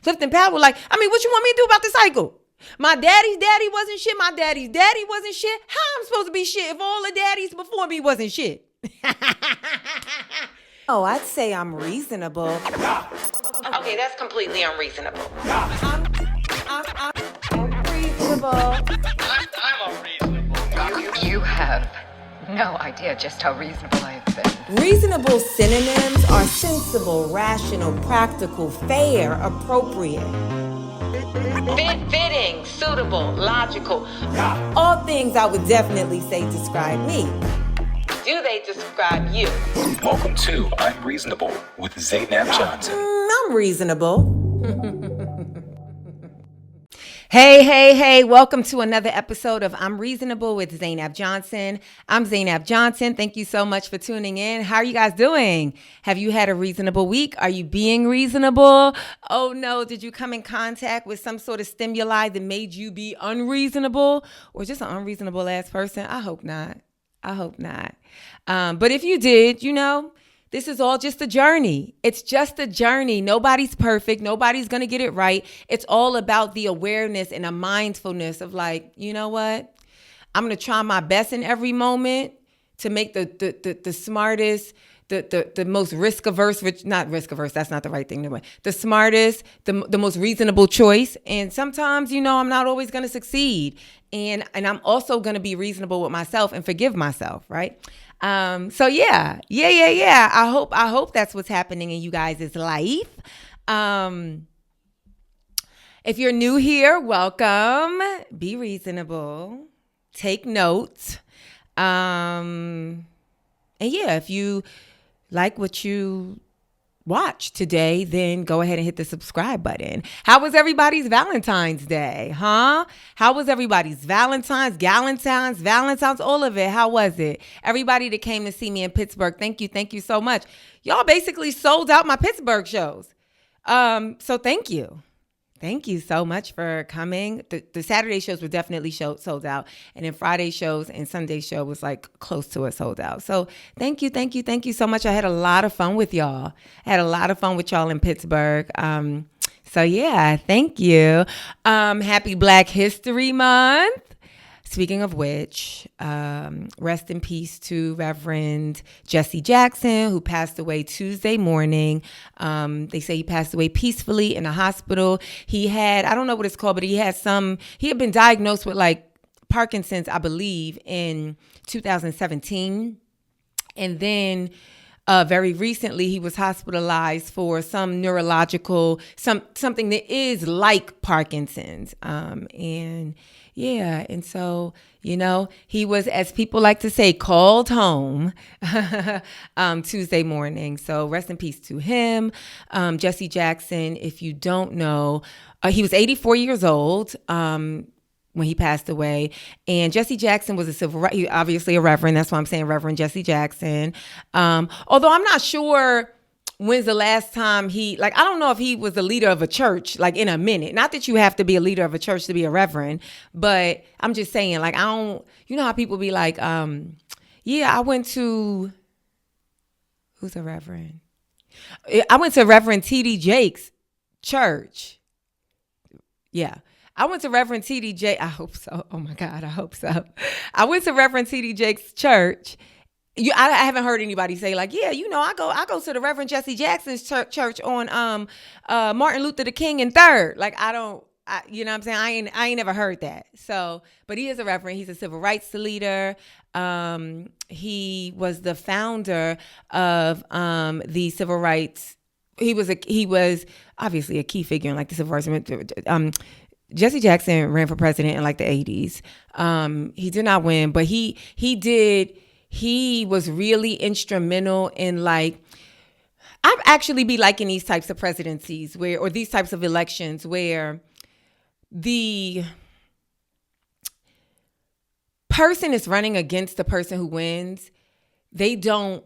Clifton Powell, like, I mean, what you want me to do about the cycle? My daddy's daddy wasn't shit. My daddy's daddy wasn't shit. How I'm supposed to be shit if all the daddies before me wasn't shit? Oh, I'd say I'm reasonable. Okay, that's completely unreasonable. I'm reasonable. I'm unreasonable. You have no idea just how reasonable I have been. Reasonable synonyms are sensible, rational, practical, fair, appropriate. Fitting, suitable, logical. All things I would definitely say describe me. Do they describe you? Welcome to I'm Reasonable with Zainab Johnson. I'm reasonable. Hey, welcome to another episode of I'm Reasonable with Zainab Johnson. I'm Zainab Johnson. Thank you so much for tuning in. How are you guys doing? Have you had a reasonable week? Are you being reasonable? Oh no, did you come in contact with some sort of stimuli that made you be unreasonable or just an unreasonable ass person? I hope not. But if you did, this is all just a journey. It's just a journey. Nobody's perfect. Nobody's going to get it right. It's all about the awareness and a mindfulness of like, you know what? I'm going to try my best in every moment to make the smartest, the most risk-averse, not risk-averse, that's not the right thing to do. The smartest, the most reasonable choice. And sometimes, I'm not always going to succeed. And I'm also going to be reasonable with myself and forgive myself, right? So yeah. I hope that's what's happening in you guys' life. If you're new here, welcome. Be reasonable. Take notes. And yeah, if you like what you watch today, then go ahead and hit the subscribe button. How was everybody's Valentine's Day, huh? How was everybody's Valentine's, all of it? How was it? Everybody that came to see me in Pittsburgh, thank you so much. Y'all basically sold out my Pittsburgh shows. So thank you. Thank you so much for coming. The Saturday shows were definitely sold out. And then Friday shows and Sunday show was like close to a sold out. So thank you so much. I had a lot of fun with y'all. I had a lot of fun with y'all in Pittsburgh. So yeah, thank you. Happy Black History Month. Speaking of which, rest in peace to Reverend Jesse Jackson, who passed away Tuesday morning. They say he passed away peacefully in a hospital. He had, I don't know what it's called, but he had been diagnosed with like Parkinson's, I believe, in 2017. And then very recently, he was hospitalized for some neurological, something that is like Parkinson's. And so, he was, as people like to say, called home Tuesday morning. So rest in peace to him. Jesse Jackson, if you don't know, he was 84 years old when he passed away. And Jesse Jackson was a civil rights, obviously a reverend. That's why I'm saying Reverend Jesse Jackson. Although I'm not sure when's the last time I don't know if he was the leader of a church, like in a minute. Not that you have to be a leader of a church to be a reverend, but I'm just saying, like, how people be like, I went to, who's a reverend? I went to Reverend T.D. Jake's church. Yeah. I went to Reverend T.D. Jake. I hope so. Oh my God, I hope so. I went to Reverend T.D. Jake's church. I haven't heard anybody say like, I go to the Reverend Jesse Jackson's church on Martin Luther the King and Third. Like, you know what I'm saying? I ain't never heard that. So, but he is a reverend. He's a civil rights leader. He was the founder of the civil rights. He was obviously a key figure in like the civil rights movement. Jesse Jackson ran for president in like the 80s. He did not win, but he did. He was really instrumental in like, I'd actually be liking these types of presidencies or these types of elections where the person is running against the person who wins. They don't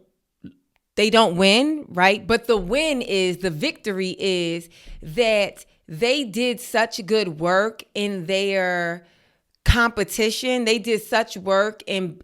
win, right? But the victory is that they did such good work in their competition. They did such work in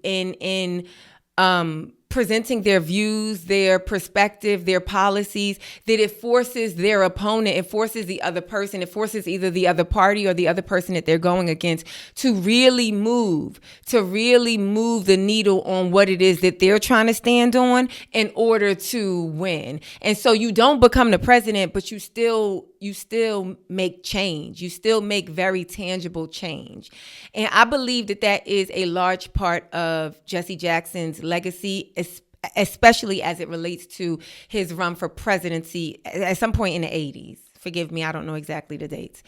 presenting their views, their perspective, their policies, that it forces their opponent, it forces the other person, it forces either the other party or the other person that they're going against to really move the needle on what it is that they're trying to stand on in order to win. And so you don't become the president, but you still make change. You still make very tangible change. And I believe that is a large part of Jesse Jackson's legacy, especially as it relates to his run for presidency at some point in the 80s. Forgive me, I don't know exactly the dates.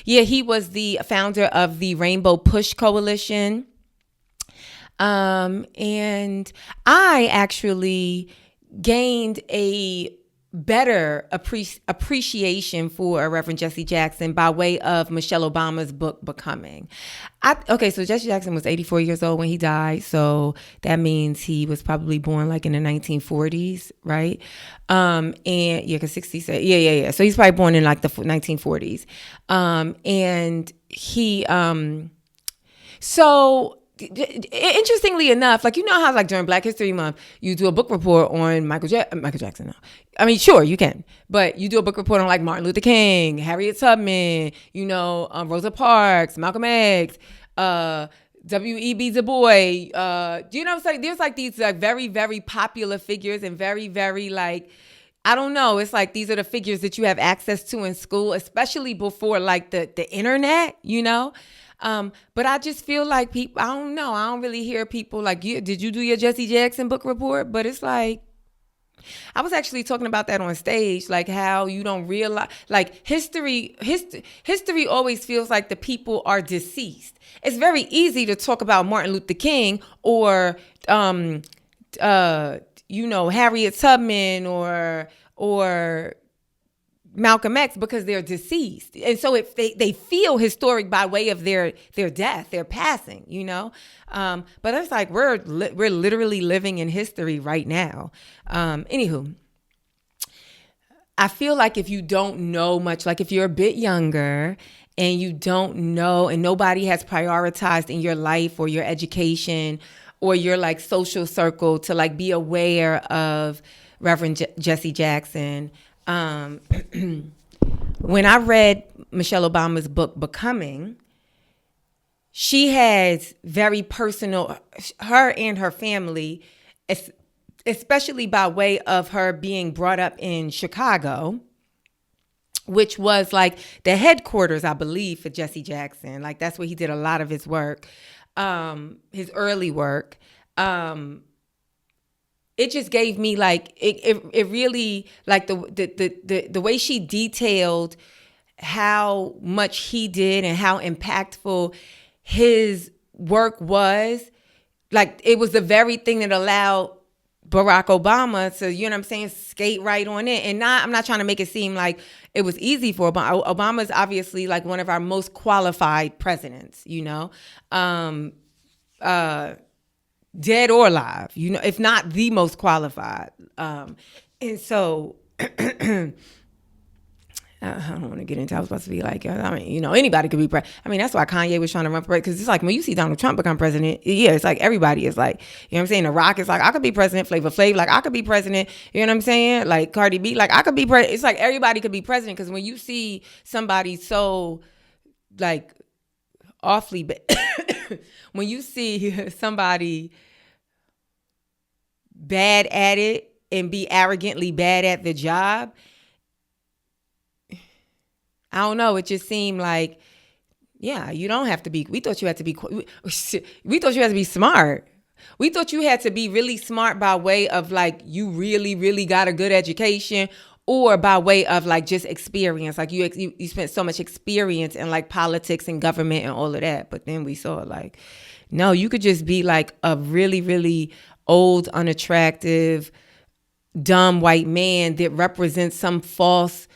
He was the founder of the Rainbow Push Coalition. And I actually gained a better appreciation for Reverend Jesse Jackson by way of Michelle Obama's book, Becoming. So Jesse Jackson was 84 years old when he died. So that means he was probably born like in the 1940s, right? Because 60 said, yeah. So he's probably born in like the 1940s. And he, interestingly enough, like, you know how like during Black History Month, you do a book report on Michael Jackson. No. I mean, sure, you can. But you do a book report on like Martin Luther King, Harriet Tubman, Rosa Parks, Malcolm X, W.E.B. Du Bois. You know what I'm saying? There's like these like very, very popular figures and very, very like, I don't know. It's like these are the figures that you have access to in school, especially before like the internet, But I just feel like people, I don't know. I don't really hear people like, did you do your Jesse Jackson book report? But it's like, I was actually talking about that on stage, like how you don't realize, like history always feels like the people are deceased. It's very easy to talk about Martin Luther King or, Harriet Tubman or Malcolm X because they're deceased. And so if they feel historic by way of their death, their passing, but it's like we're literally living in history right now. Anywho, I feel like if you don't know much, like if you're a bit younger and you don't know and nobody has prioritized in your life or your education or your like social circle to like be aware of Reverend Jesse Jackson, when I read Michelle Obama's book, Becoming, she has very personal, her and her family, especially by way of her being brought up in Chicago, which was like the headquarters, I believe, for Jesse Jackson. Like that's where he did a lot of his work, his early work. It just gave me like it really like the way she detailed how much he did and how impactful his work was. Like it was the very thing that allowed Barack Obama to, skate right on it. And I'm not trying to make it seem like it was easy for Obama. Obama's obviously like one of our most qualified presidents, dead or alive, if not the most qualified. And so I don't want to get into, I was supposed to be like, anybody could be president. I mean, that's why Kanye was trying to run for president, because it's like when you see Donald Trump become president, it's like everybody is like, The Rock is like, I could be president. Flavor Flav, like, I could be president. You know what I'm saying? Like Cardi B, like, I could be president. It's like everybody could be president, because when you see somebody so like awfully when you see somebody bad at it and be arrogantly bad at the job, I don't know. It just seemed like, you don't have to be. We thought you had to be. We thought you had to be smart. We thought you had to be really smart by way of like you really, really got a good education, or by way of like just experience. Like you spent so much experience in like politics and government and all of that. But then we saw like, no, you could just be like a really, really old, unattractive, dumb white man that represents some false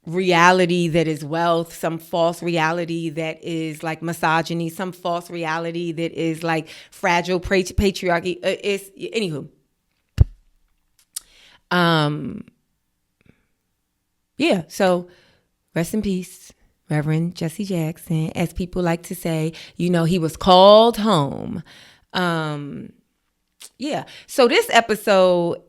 reality that is wealth, some false reality that is like misogyny, some false reality that is like fragile patriarchy. Anywho. So rest in peace, Reverend Jesse Jackson, as people like to say. You know, he was called home. Yeah. So this episode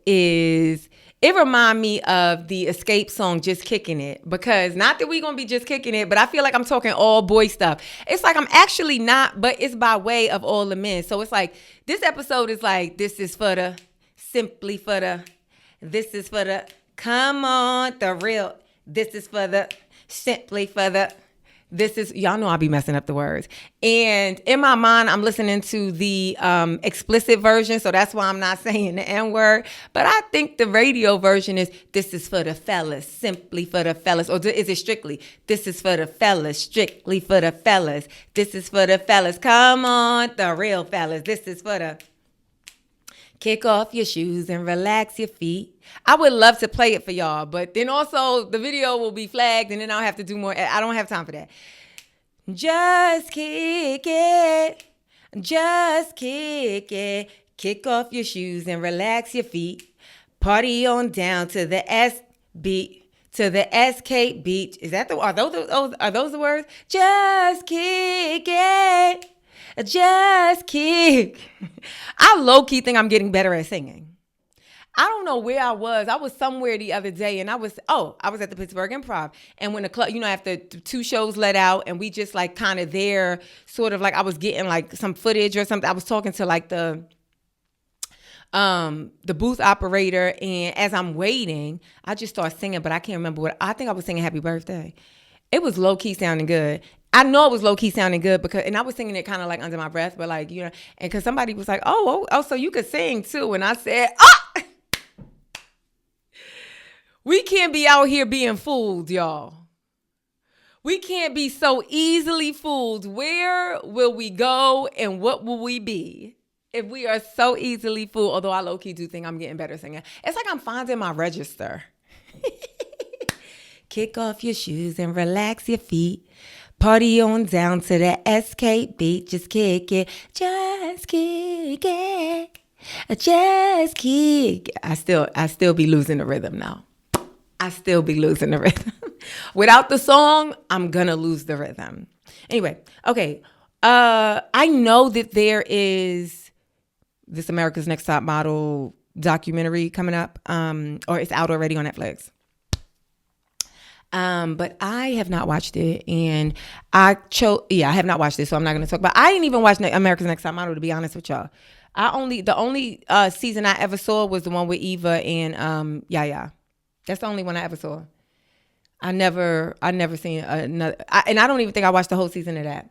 it remind me of the Escape song, Just Kicking It. Because not that we going to be just kicking it, but I feel like I'm talking all boy stuff. It's like I'm actually not, but it's by way of all the men. So it's like, this episode is like, this is for the, simply for the, this is for the, come on, the real, this is for the, simply for the, this is, y'all know I be messing up the words. And in my mind, I'm listening to the explicit version, so that's why I'm not saying the N-word. But I think the radio version is, this is for the fellas, simply for the fellas. Or is it strictly, this is for the fellas, strictly for the fellas. This is for the fellas, come on, the real fellas. This is for the... Kick off your shoes and relax your feet. I would love to play it for y'all, but then also the video will be flagged and then I'll have to do more. I don't have time for that. Just kick it. Just kick it. Kick off your shoes and relax your feet. Party on down to the S beat. To the SK beach. Is that are those the words? Just kick it. Just kick. I low-key think I'm getting better at singing. I don't know where I was. I was somewhere the other day and I was at the Pittsburgh Improv. And when the club, you know, after 2 shows let out and we just like kind of there, sort of like I was getting like some footage or something. I was talking to like the booth operator, and as I'm waiting, I just start singing, but I can't remember what. I think I was singing Happy Birthday. It was low-key sounding good. I know it was low-key sounding good because, and I was singing it kind of like under my breath, but like, you know, and because somebody was like, oh, so you could sing too. And I said, we can't be out here being fooled, y'all. We can't be so easily fooled. Where will we go and what will we be if we are so easily fooled? Although I low-key do think I'm getting better singing. It's like I'm finding my register. Kick off your shoes and relax your feet. Party on down to the SK beat. Just kick it. Just kick it. Just kick it. I still be losing the rhythm now. I still be losing the rhythm. Without the song, I'm gonna lose the rhythm. Anyway, okay. I know that there is this America's Next Top Model documentary coming up, or it's out already on Netflix. But I have not watched it, and I have not watched it, so I'm not going to talk about it. I didn't even watch America's Next Top Model, to be honest with y'all. The only season I ever saw was the one with Eva and Yaya. That's the only one I ever saw. I never seen another, and I don't even think I watched the whole season of that.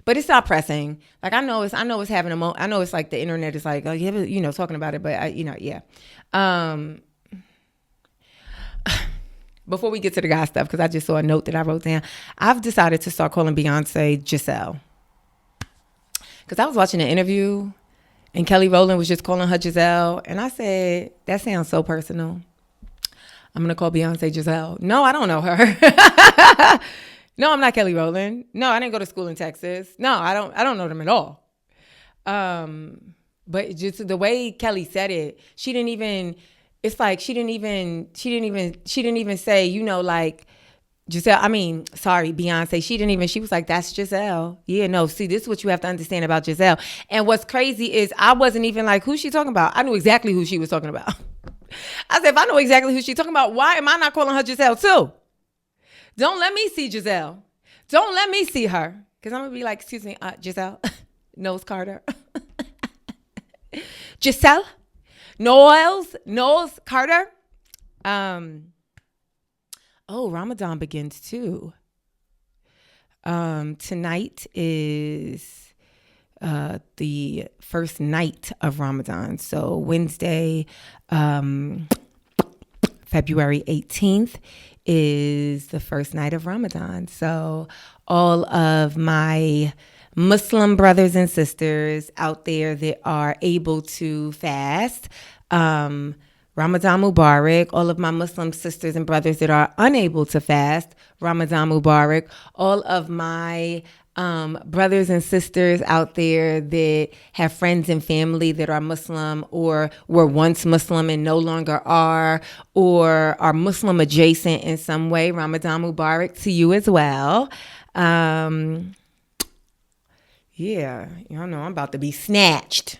But it's not pressing. Like I know it's having I know it's like the internet is like, oh yeah, you know, talking about it, but yeah. Before we get to the guy stuff, because I just saw a note that I wrote down, I've decided to start calling Beyonce Giselle. Because I was watching an interview and Kelly Rowland was just calling her Giselle. And I said, that sounds so personal. I'm going to call Beyonce Giselle. No, I don't know her. No, I'm not Kelly Rowland. No, I didn't go to school in Texas. No, I don't know them at all. But just the way Kelly said it, she didn't even say, you know, like Beyonce. She was like, that's Giselle. Yeah, no, see, this is what you have to understand about Giselle. And what's crazy is I wasn't even like, who's she talking about? I knew exactly who she was talking about. I said, if I know exactly who she's talking about, why am I not calling her Giselle too? Don't let me see Giselle. Don't let me see her. Because I'm going to be like, excuse me, Giselle. Knowles Carter. Giselle. Knowles Carter. Ramadan begins too. Tonight is the first night of Ramadan. So Wednesday, February 18th is the first night of Ramadan. So all of my Muslim brothers and sisters out there that are able to fast, Ramadan Mubarak. All of my Muslim sisters and brothers that are unable to fast, Ramadan Mubarak. All of my brothers and sisters out there that have friends and family that are Muslim or were once Muslim and no longer are, or are Muslim adjacent in some way. Ramadan Mubarak to you as well. Yeah, y'all know I'm about to be snatched.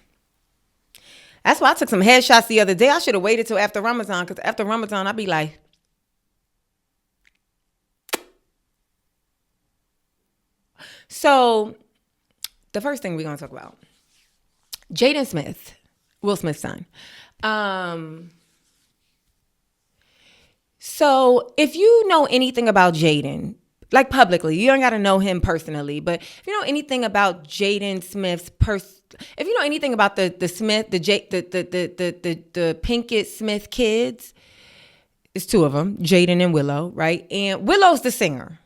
That's why I took some headshots the other day. I should have waited till after Ramadan, because after Ramadan, I'd be like, so the first thing we're going to talk about, Jaden Smith, Will Smith's son. So if you know anything about Jaden, like publicly, you don't got to know him personally, but if you know anything about Jaden Smith's if you know anything about the Pinkett Smith kids, it's two of them, Jaden and Willow, right? And Willow's the singer.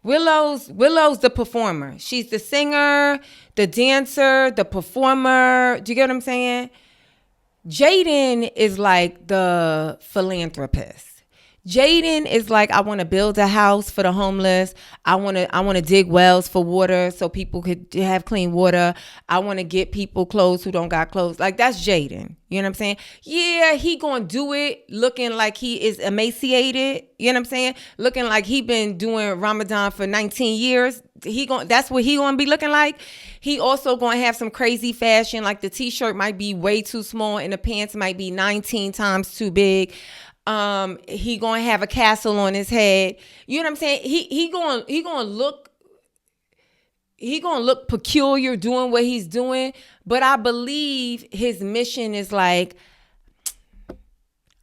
Willow's the performer. She's the singer, the dancer, the performer. Do you get what I'm saying? Jaden is like the philanthropist. Jaden is like, I want to build a house for the homeless. I want to dig wells for water so people could have clean water. I want to get people clothes who don't got clothes. Like, that's Jaden. You know what I'm saying? Yeah, he gonna do it looking like he is emaciated. You know what I'm saying? Looking like he been doing Ramadan for 19 years. That's what he gonna be looking like. He also gonna have some crazy fashion, like the t-shirt might be way too small and the pants might be 19 times too big. He gonna have a castle on his head. You know what I'm saying? He gonna look peculiar doing what he's doing. But I believe his mission is like,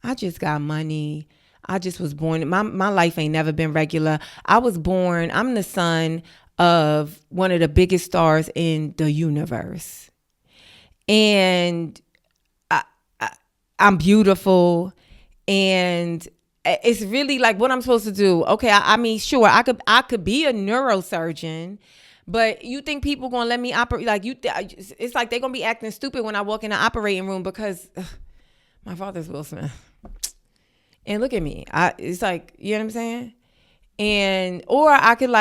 I just got money. I just was born. My life ain't never been regular. I'm the son of one of the biggest stars in the universe. And I'm beautiful. And it's really like, what I'm supposed to do. Okay, I mean, sure, I could be a neurosurgeon, but you think people gonna let me operate? Like, it's like they're gonna be acting stupid when I walk in the operating room because my father's Will Smith. And look at me. It's like, you know what I'm saying? Or I could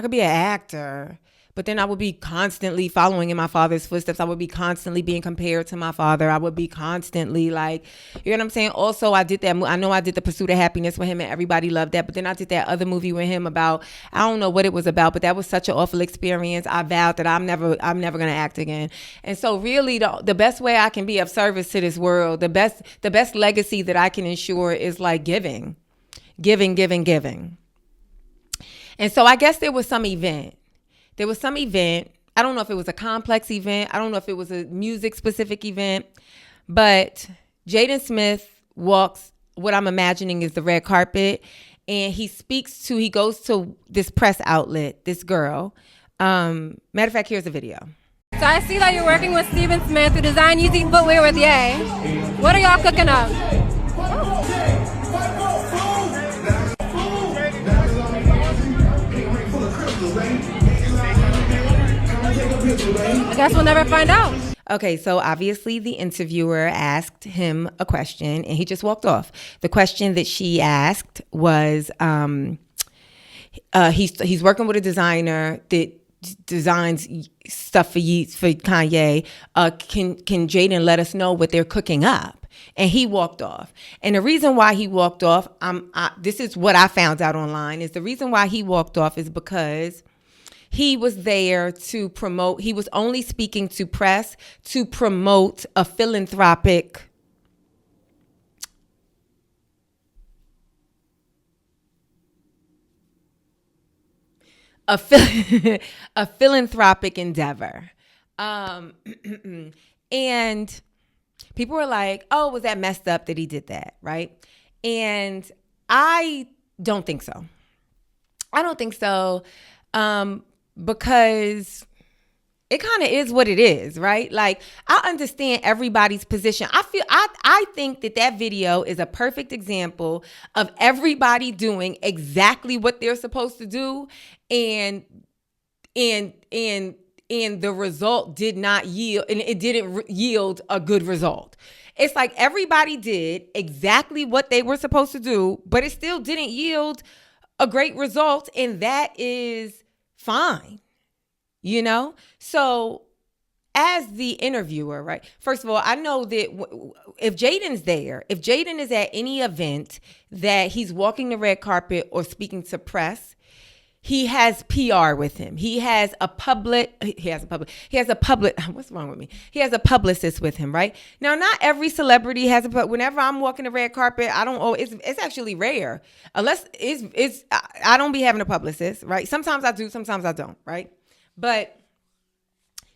be an actor, but then I would be constantly following in my father's footsteps. I would be constantly being compared to my father. I would be constantly like, you know what I'm saying? Also, I did that. I know I did The Pursuit of Happiness with him and everybody loved that. But then I did that other movie with him about, I don't know what it was about, but that was such an awful experience. I vowed that I'm never going to act again. And so really the best way I can be of service to this world, the best legacy that I can ensure is like giving. And so I guess there was some event. I don't know if it was a complex event. I don't know if it was a music specific event, but Jaden Smith walks what I'm imagining is the red carpet, and he goes to this press outlet, this girl. Matter of fact, here's the video. So I see that you're working with Steven Smith to design Yeezy footwear with Ye. What are y'all cooking up? I guess we'll never find out. Okay, so obviously the interviewer asked him a question and he just walked off. The question that she asked was, he's working with a designer that designs stuff for Kanye. Can Jaden let us know what they're cooking up? And he walked off. And the reason why he walked off, this is what I found out online, is the reason why he walked off is because he was there to promote, he was only speaking to press to promote a philanthropic endeavor. And people were like, oh, was that messed up that he did that, right? And I don't think so. Because it kind of is what it is, right? Like, I understand everybody's position. I think that video is a perfect example of everybody doing exactly what they're supposed to do, and the result did not yield, and it didn't yield a good result. It's like everybody did exactly what they were supposed to do, but it still didn't yield a great result, and that is fine. you know? So as the interviewer, right? First of all, I know that if Jaden's there, if Jaden is at any event that he's walking the red carpet or speaking to press, he has PR with him. He has a what's wrong with me? He has a publicist with him, right? Now, not every celebrity has whenever I'm walking the red carpet, it's actually rare. Unless I don't be having a publicist, right? Sometimes I do, sometimes I don't, right? But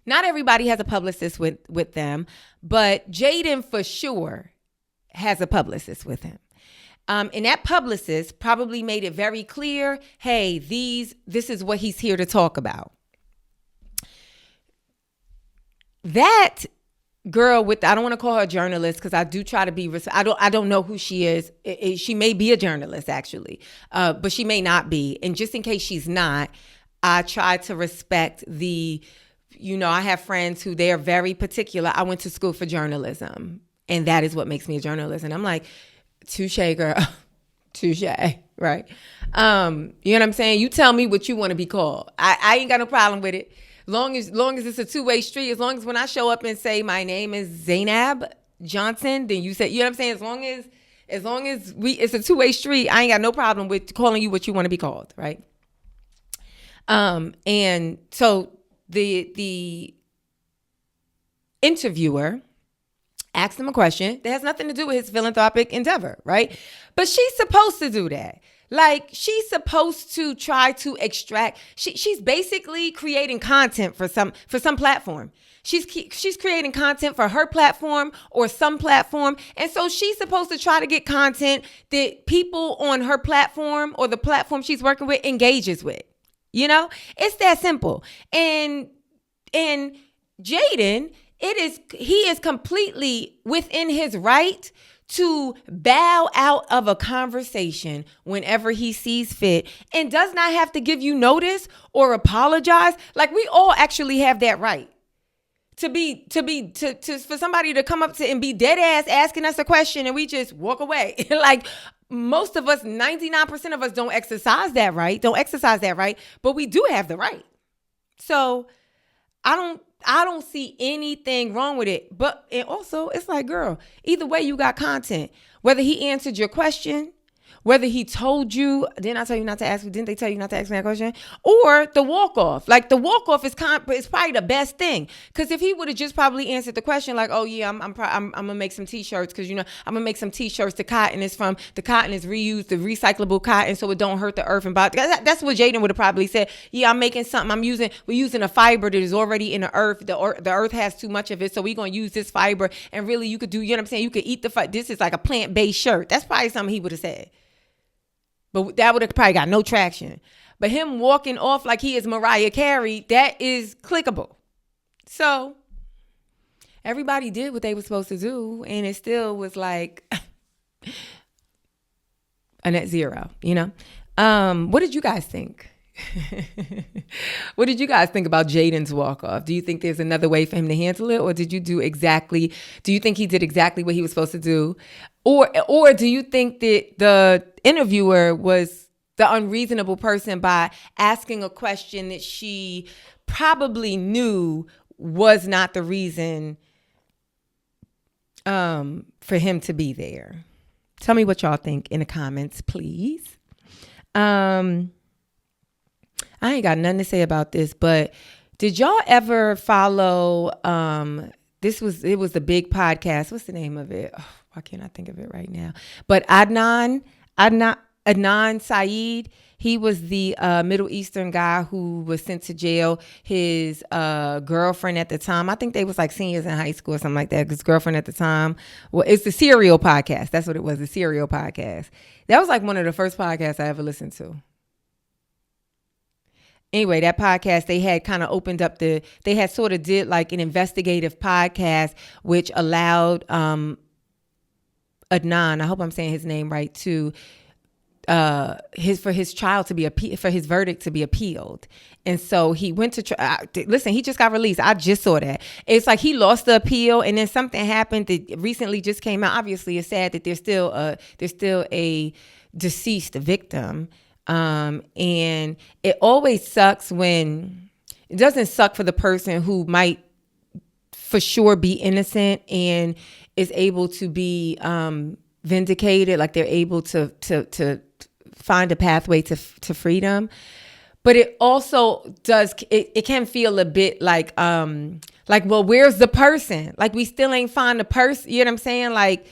not everybody has a publicist with them, but Jaden for sure has a publicist with him. And that publicist probably made it very clear, hey, this is what he's here to talk about. That girl I don't want to call her a journalist because I do try to be, I don't know who she is. She may be a journalist actually, but she may not be. And just in case she's not, I try to respect I have friends who they are very particular. I went to school for journalism and that is what makes me a journalist. And I'm like, touche, girl. Touche, right? You know what I'm saying? You tell me what you want to be called. I ain't got no problem with it. Long as it's a two-way street, as long as when I show up and say my name is Zainab Johnson, then you say, you know what I'm saying? As long as it's a two-way street, I ain't got no problem with calling you what you want to be called, right? And so the interviewer asked him a question that has nothing to do with his philanthropic endeavor, right? But she's supposed to do that. Like, she's supposed to try to extract. She's basically creating content for some platform. She's creating content for her platform or some platform, and so she's supposed to try to get content that people on her platform or the platform she's working with engages with. You know, it's that simple. And Jaden, he is completely within his right to bow out of a conversation whenever he sees fit and does not have to give you notice or apologize. Like, we all actually have that right for somebody to come up to and be dead ass asking us a question and we just walk away. Like, most of us, 99% of us don't exercise that right, but we do have the right. So I don't see anything wrong with it. But and also, it's like, girl, either way, you got content. Whether he answered your question, whether he told you, didn't they tell you not to ask me that question? Or the walk-off. Like, the walk-off is probably the best thing. Because if he would have just probably answered the question like, oh yeah, I'm gonna make some t-shirts because I'm gonna make some t-shirts. The cotton is reused, the recyclable cotton, so it don't hurt the earth. And that's what Jaden would have probably said. Yeah, I'm making something. We're using a fiber that is already in the earth. The earth has too much of it, so we're gonna use this fiber. And really, you could do, you know what I'm saying? You could eat this is like a plant-based shirt. That's probably something he would have said. But that would have probably got no traction. But him walking off like he is Mariah Carey, that is clickable. So everybody did what they were supposed to do, and it still was like a net zero, you know? What did you guys think? What did you guys think about Jaden's walk-off? Do you think there's another way for him to handle it? Or do you think he did exactly what he was supposed to do? Or do you think that the interviewer was the unreasonable person by asking a question that she probably knew was not the reason for him to be there? Tell me what y'all think in the comments, please. I ain't got nothing to say about this, but did y'all ever follow, it was a big podcast. What's the name of it? Oh, why can't I think of it right now? But Adnan Syed, he was the Middle Eastern guy who was sent to jail. His girlfriend at the time, I think they was like seniors in high school or something like that. His girlfriend at the time, well, it's the Serial podcast. That's what it was, the Serial podcast. That was like one of the first podcasts I ever listened to. Anyway, that podcast, they had kind of opened up they had sort of did like an investigative podcast, which allowed Adnan, I hope I'm saying his name right, to for his verdict to be appealed. And so he went to listen, he just got released. I just saw that. It's like he lost the appeal, and then something happened that recently just came out. Obviously, it's sad that there's still a deceased victim. And it always sucks when it doesn't suck for the person who might for sure be innocent and is able to be vindicated, like they're able to find a pathway to freedom. But it also does, it can feel a bit like, well, where's the person? Like, we still ain't find the person. You know what I'm saying? Like,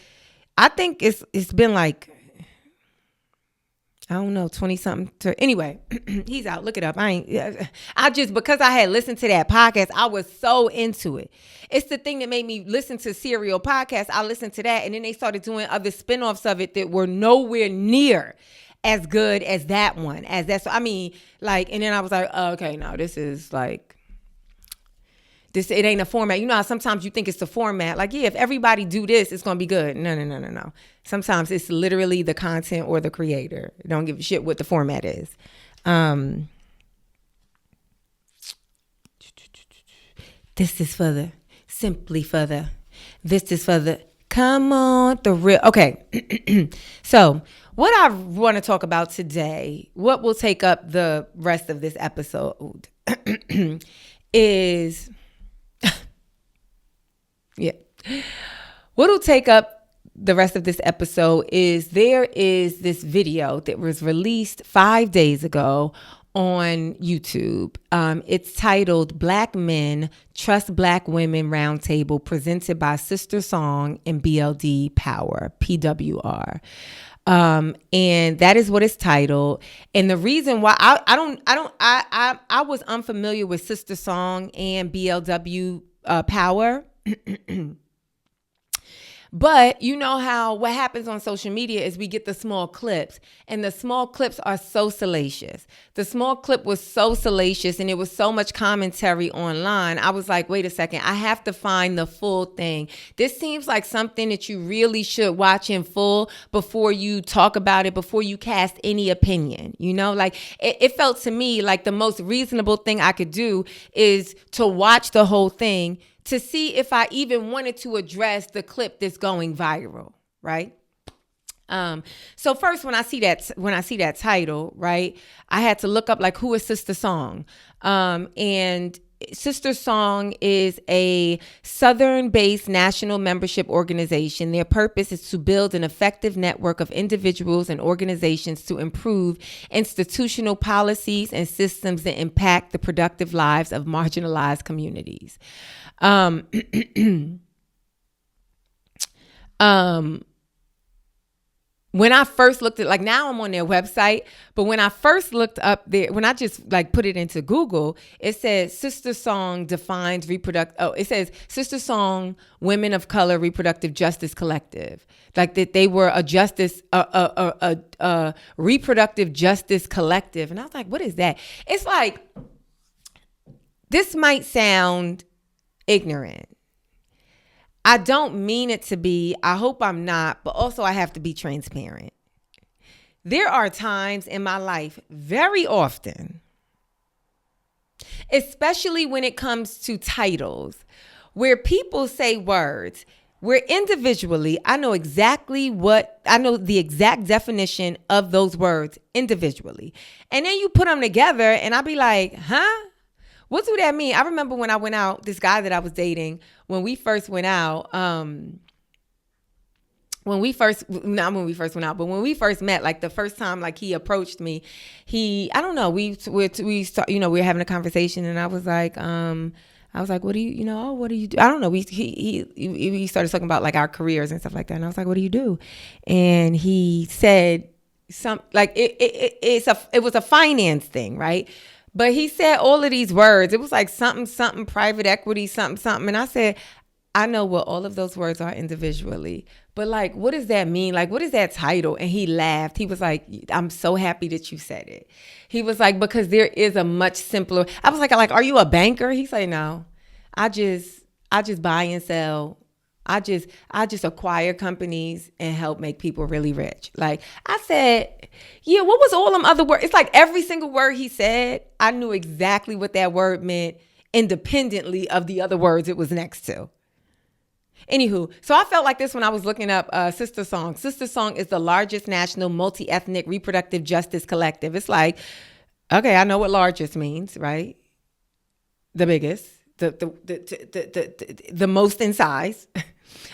I think it's been like, I don't know, 20 something. Anyway, he's out. Look it up. Because I had listened to that podcast, I was so into it. It's the thing that made me listen to serial podcasts. I listened to that, and then they started doing other spinoffs of it that were nowhere near as good as that one. And then I was like, oh, okay, no, this is like, it ain't a format. You know how sometimes you think it's the format. Like, yeah, if everybody do this, it's going to be good. No. Sometimes it's literally the content or the creator. Don't give a shit what the format is. This is for the, come on, the real. Okay. So what I want to talk about today, what will take up the rest of this episode is... Yeah. What'll take up the rest of this episode is there is this video that was released 5 days ago on YouTube. It's titled Black Men Trust Black Women Roundtable, presented by Sister Song and BLD Power, PWR. And that is what it's titled. And the reason why I was unfamiliar with Sister Song and BLW Power. But you know how what happens on social media is we get the small clips, and the small clips are so salacious. The small clip was so salacious, and it was so much commentary online. I was like, wait a second, I have to find the full thing. This seems like something that you really should watch in full before you talk about it, before you cast any opinion. You know, like it felt to me like the most reasonable thing I could do is to watch the whole thing to see if I even wanted to address the clip that's going viral, right? So first, when I see that title, right, I had to look up like who is Sister Song, and Sister Song is a Southern-based national membership organization. Their purpose is to build an effective network of individuals and organizations to improve institutional policies and systems that impact the productive lives of marginalized communities. When I first looked at, like, now I'm on their website, but when I first looked up there, when I just like put it into Google, it says Sister Song defines it says Sister Song Women of Color Reproductive Justice Collective. Like that they were a reproductive justice collective. And I was like, what is that? It's like, this might sound ignorant. I don't mean it to be. I hope I'm not, but also I have to be transparent. There are times in my life, very often, especially when it comes to titles, where people say words where individually I know the exact definition of those words individually. And then you put them together and I'll be like, huh? What do that mean? I remember when I went out, this guy that I was dating, when we first went out, when we first met, like the first time, like he approached me, we were having a conversation, and I was like, what do you do? I don't know. He started talking about like our careers and stuff like that. And I was like, what do you do? And he said it was a finance thing, right? But he said all of these words. It was like something, private equity, something. And I said, I know what all of those words are individually. But like, what does that mean? Like, what is that title? And he laughed. He was like, I'm so happy that you said it. He was like, because there is a much simpler. I was like, are you a banker? He said, no, I just buy and sell. I just acquire companies and help make people really rich. Like I said, yeah, what was all them other words? It's like every single word he said, I knew exactly what that word meant independently of the other words it was next to. Anywho, so I felt like this when I was looking up Sister Song. Sister Song is the largest national multi-ethnic reproductive justice collective. It's like, okay, I know what largest means, right? the biggest, the most in size.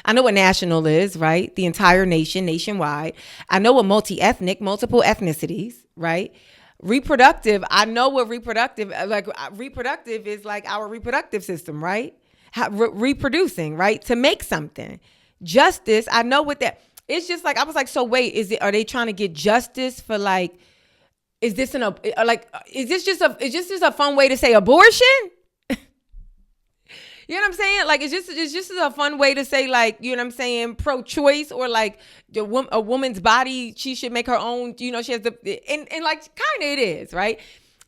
I know what national is, right? The entire nation, nationwide. I know what multi-ethnic, multiple ethnicities, right? Reproductive, I know what reproductive is like our reproductive system, right? Reproducing, right? To make something. Justice, I know what that, it's just like, I was like, so wait, are they trying to get justice for like, is this just a fun way to say abortion? You know what I'm saying? Like, it's just a fun way to say, like, you know what I'm saying, pro-choice, or like a woman's body, she should make her own, she has and like, kind of it is, right?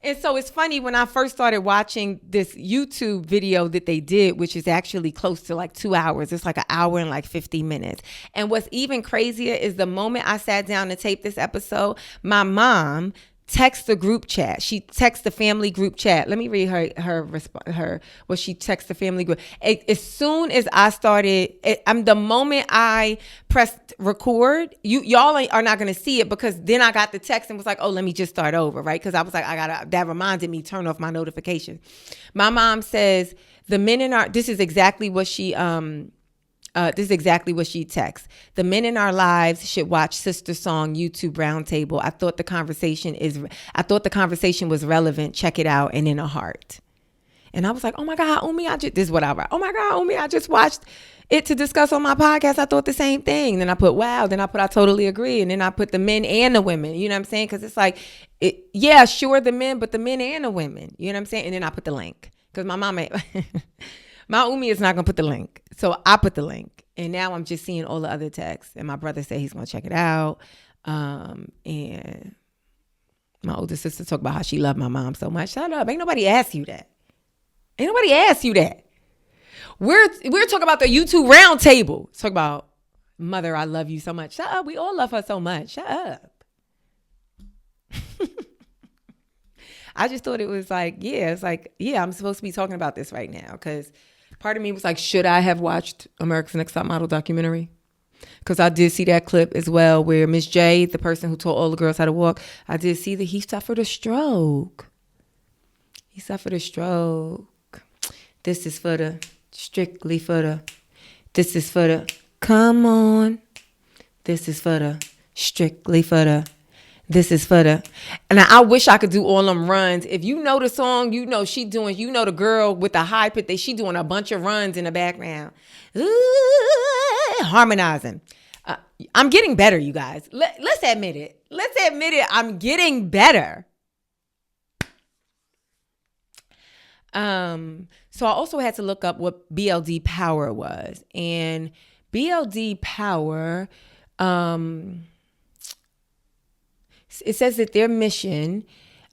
And so it's funny, when I first started watching this YouTube video that they did, which is actually close to like 2 hours. It's like an hour and like 50 minutes. And what's even crazier is the moment I sat down to tape this episode, my mom text the group chat. She texts the family group chat. Let me read what she texts the family group. As soon as I started, the moment I pressed record, y'all are not going to see it, because then I got the text and was like, oh, let me just start over, right? Because I was like, that reminded me, turn off my notifications. My mom says, this is exactly what she texts. The men in our lives should watch Sister Song YouTube Roundtable. I thought the conversation was relevant. Check it out, and in a heart. And I was like, oh my God, Umi, this is what I write. Oh my God, Umi, I just watched it to discuss on my podcast. I thought the same thing. Then I put, wow. Then I put, I totally agree. And then I put the men and the women. You know what I'm saying? Because it's like, yeah, sure, the men, but the men and the women. You know what I'm saying? And then I put the link, because my mom my Umi is not going to put the link. So I put the link. And now I'm just seeing all the other texts. And my brother said he's going to check it out. And my older sister talked about how she loved my mom so much. Shut up. Ain't nobody asked you that. We're talking about the YouTube roundtable. Talk about, mother, I love you so much. Shut up. We all love her so much. Shut up. I just thought it was like, yeah, I'm supposed to be talking about this right now, because part of me was like, should I have watched America's Next Top Model documentary? Because I did see that clip as well, where Miss J, the person who taught all the girls how to walk, I did see that he suffered a stroke. This is strictly for the, come on. This is for the, strictly for the, this is for the, and I wish I could do all them runs. If you know the song, she doing, the girl with the high pitch, she doing a bunch of runs in the background. Ooh, harmonizing. I'm getting better, you guys. Let's admit it. I'm getting better. So I also had to look up what BLD Power was. And BLD Power, it says that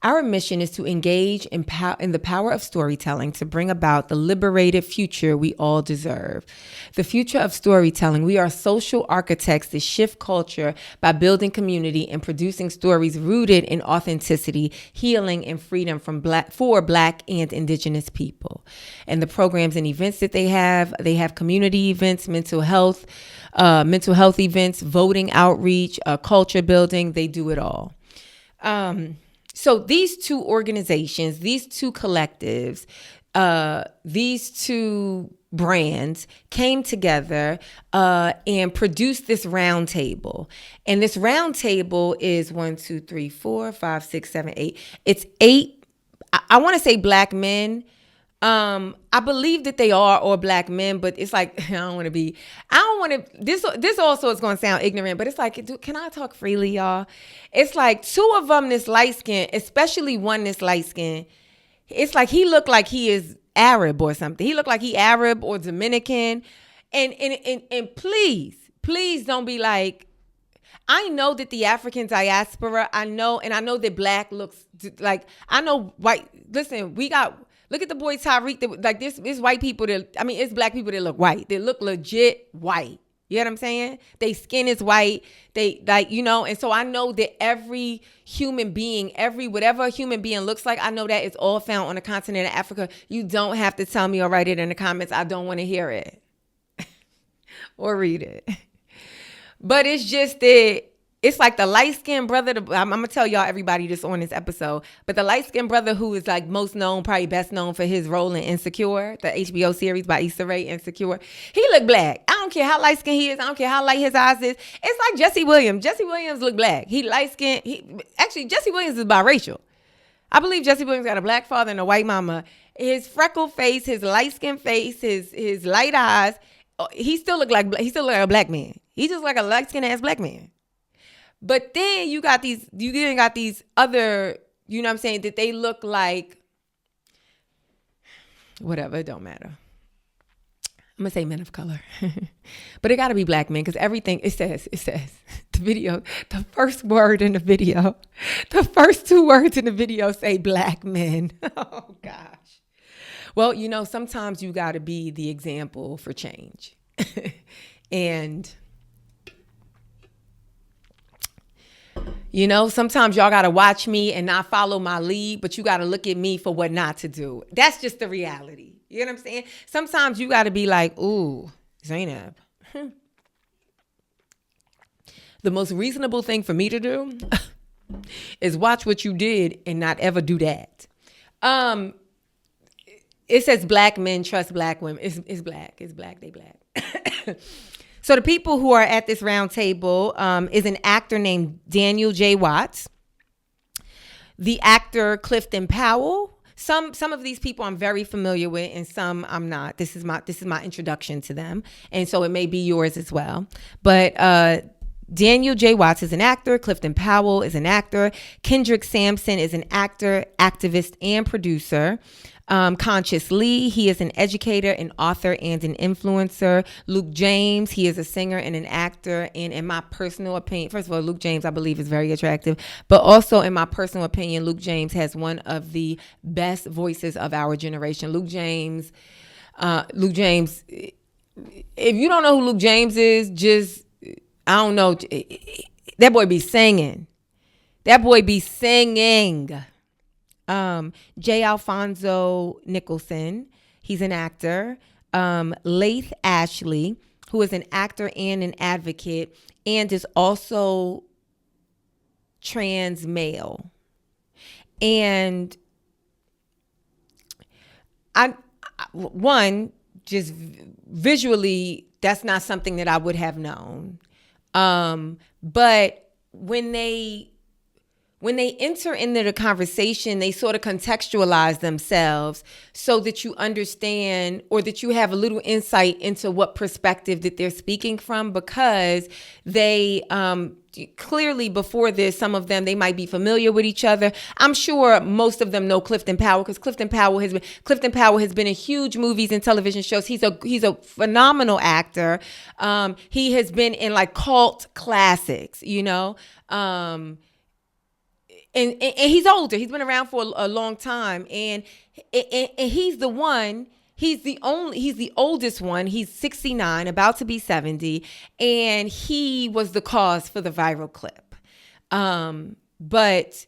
our mission is to engage in the power of storytelling to bring about the liberated future we all deserve. The future of storytelling. We are social architects that shift culture by building community and producing stories rooted in authenticity, healing, and freedom for Black and Indigenous people. And the programs and events that they have community events, mental health events, voting outreach, culture building. They do it all. So these two organizations, these two collectives, these two brands came together and produced this round table. And this round table is 1, 2, 3, 4, 5, 6, 7, 8. It's 8. I want to say Black men. I believe that they are all Black men, but it's like, this also is going to sound ignorant, but it's like, can I talk freely, y'all? It's like 2 of them this light skin, especially one this light skin. It's like he looked like he is Arab or something. He looked like he Arab or Dominican. And please don't be like, I know that the African diaspora, I know that Black looks like, I know white. Listen, look at the boy Tyreek. Like this white people it's Black people that look white. They look legit white. You know what I'm saying? They skin is white. They and so I know that every human being, whatever a human being looks like, I know that it's all found on the continent of Africa. You don't have to tell me or write it in the comments. I don't want to hear it or read it. But it's just that it's like the light-skinned brother. I'm going to tell y'all everybody this on this episode. But the light-skinned brother who is like most known, probably best known for his role in Insecure, the HBO series by Issa Rae, Insecure. He look black. I don't care how light-skinned he is. I don't care how light his eyes is. It's like Jesse Williams. Jesse Williams look black. He light-skinned. Actually, Jesse Williams is biracial. I believe Jesse Williams got a black father and a white mama. His freckled face, his light-skinned face, his light eyes, he still look like a black man. He just like a light-skinned ass black man. But then you got these other, you know what I'm saying, that they look like, whatever, it don't matter. I'm going to say men of color. But it got to be black men because everything, it says, the video, the first word in the video, the first 2 words in the video say black men. Oh, gosh. Well, you know, sometimes you got to be the example for change. And you know, sometimes y'all got to watch me and not follow my lead, but you got to look at me for what not to do. That's just the reality. You know what I'm saying? Sometimes you got to be like, ooh, Zainab. The most reasonable thing for me to do is watch what you did and not ever do that. It says black men trust black women. It's black. It's black. They black. So the people who are at this round table is an actor named Daniel J. Watts, the actor Clifton Powell. Some of these people I'm very familiar with, and some I'm not. This is my introduction to them, and so it may be yours as well. But Daniel J. Watts is an actor. Clifton Powell is an actor. Kendrick Sampson is an actor, activist, and producer. Conscious Lee, he is an educator, an author, and an influencer. Luke James, he is a singer and an actor. And in my personal opinion, first of all, Luke James, I believe, is very attractive. But also, in my personal opinion, Luke James has one of the best voices of our generation. Luke James, if you don't know who Luke James is, just, I don't know. That boy be singing. J. Alfonso Nicholson, he's an actor. Laith Ashley, who is an actor and an advocate, and is also trans male. And just visually, that's not something that I would have known. But when they enter into the conversation, they sort of contextualize themselves so that you understand or that you have a little insight into what perspective that they're speaking from, because they clearly before this, some of them, they might be familiar with each other. I'm sure most of them know Clifton Powell because Clifton Powell has been in huge movies and television shows. He's a phenomenal actor. He has been in like cult classics, you know. And he's older. He's been around for a long time. And he's the one, he's the oldest one. He's 69, about to be 70. And he was the cause for the viral clip. But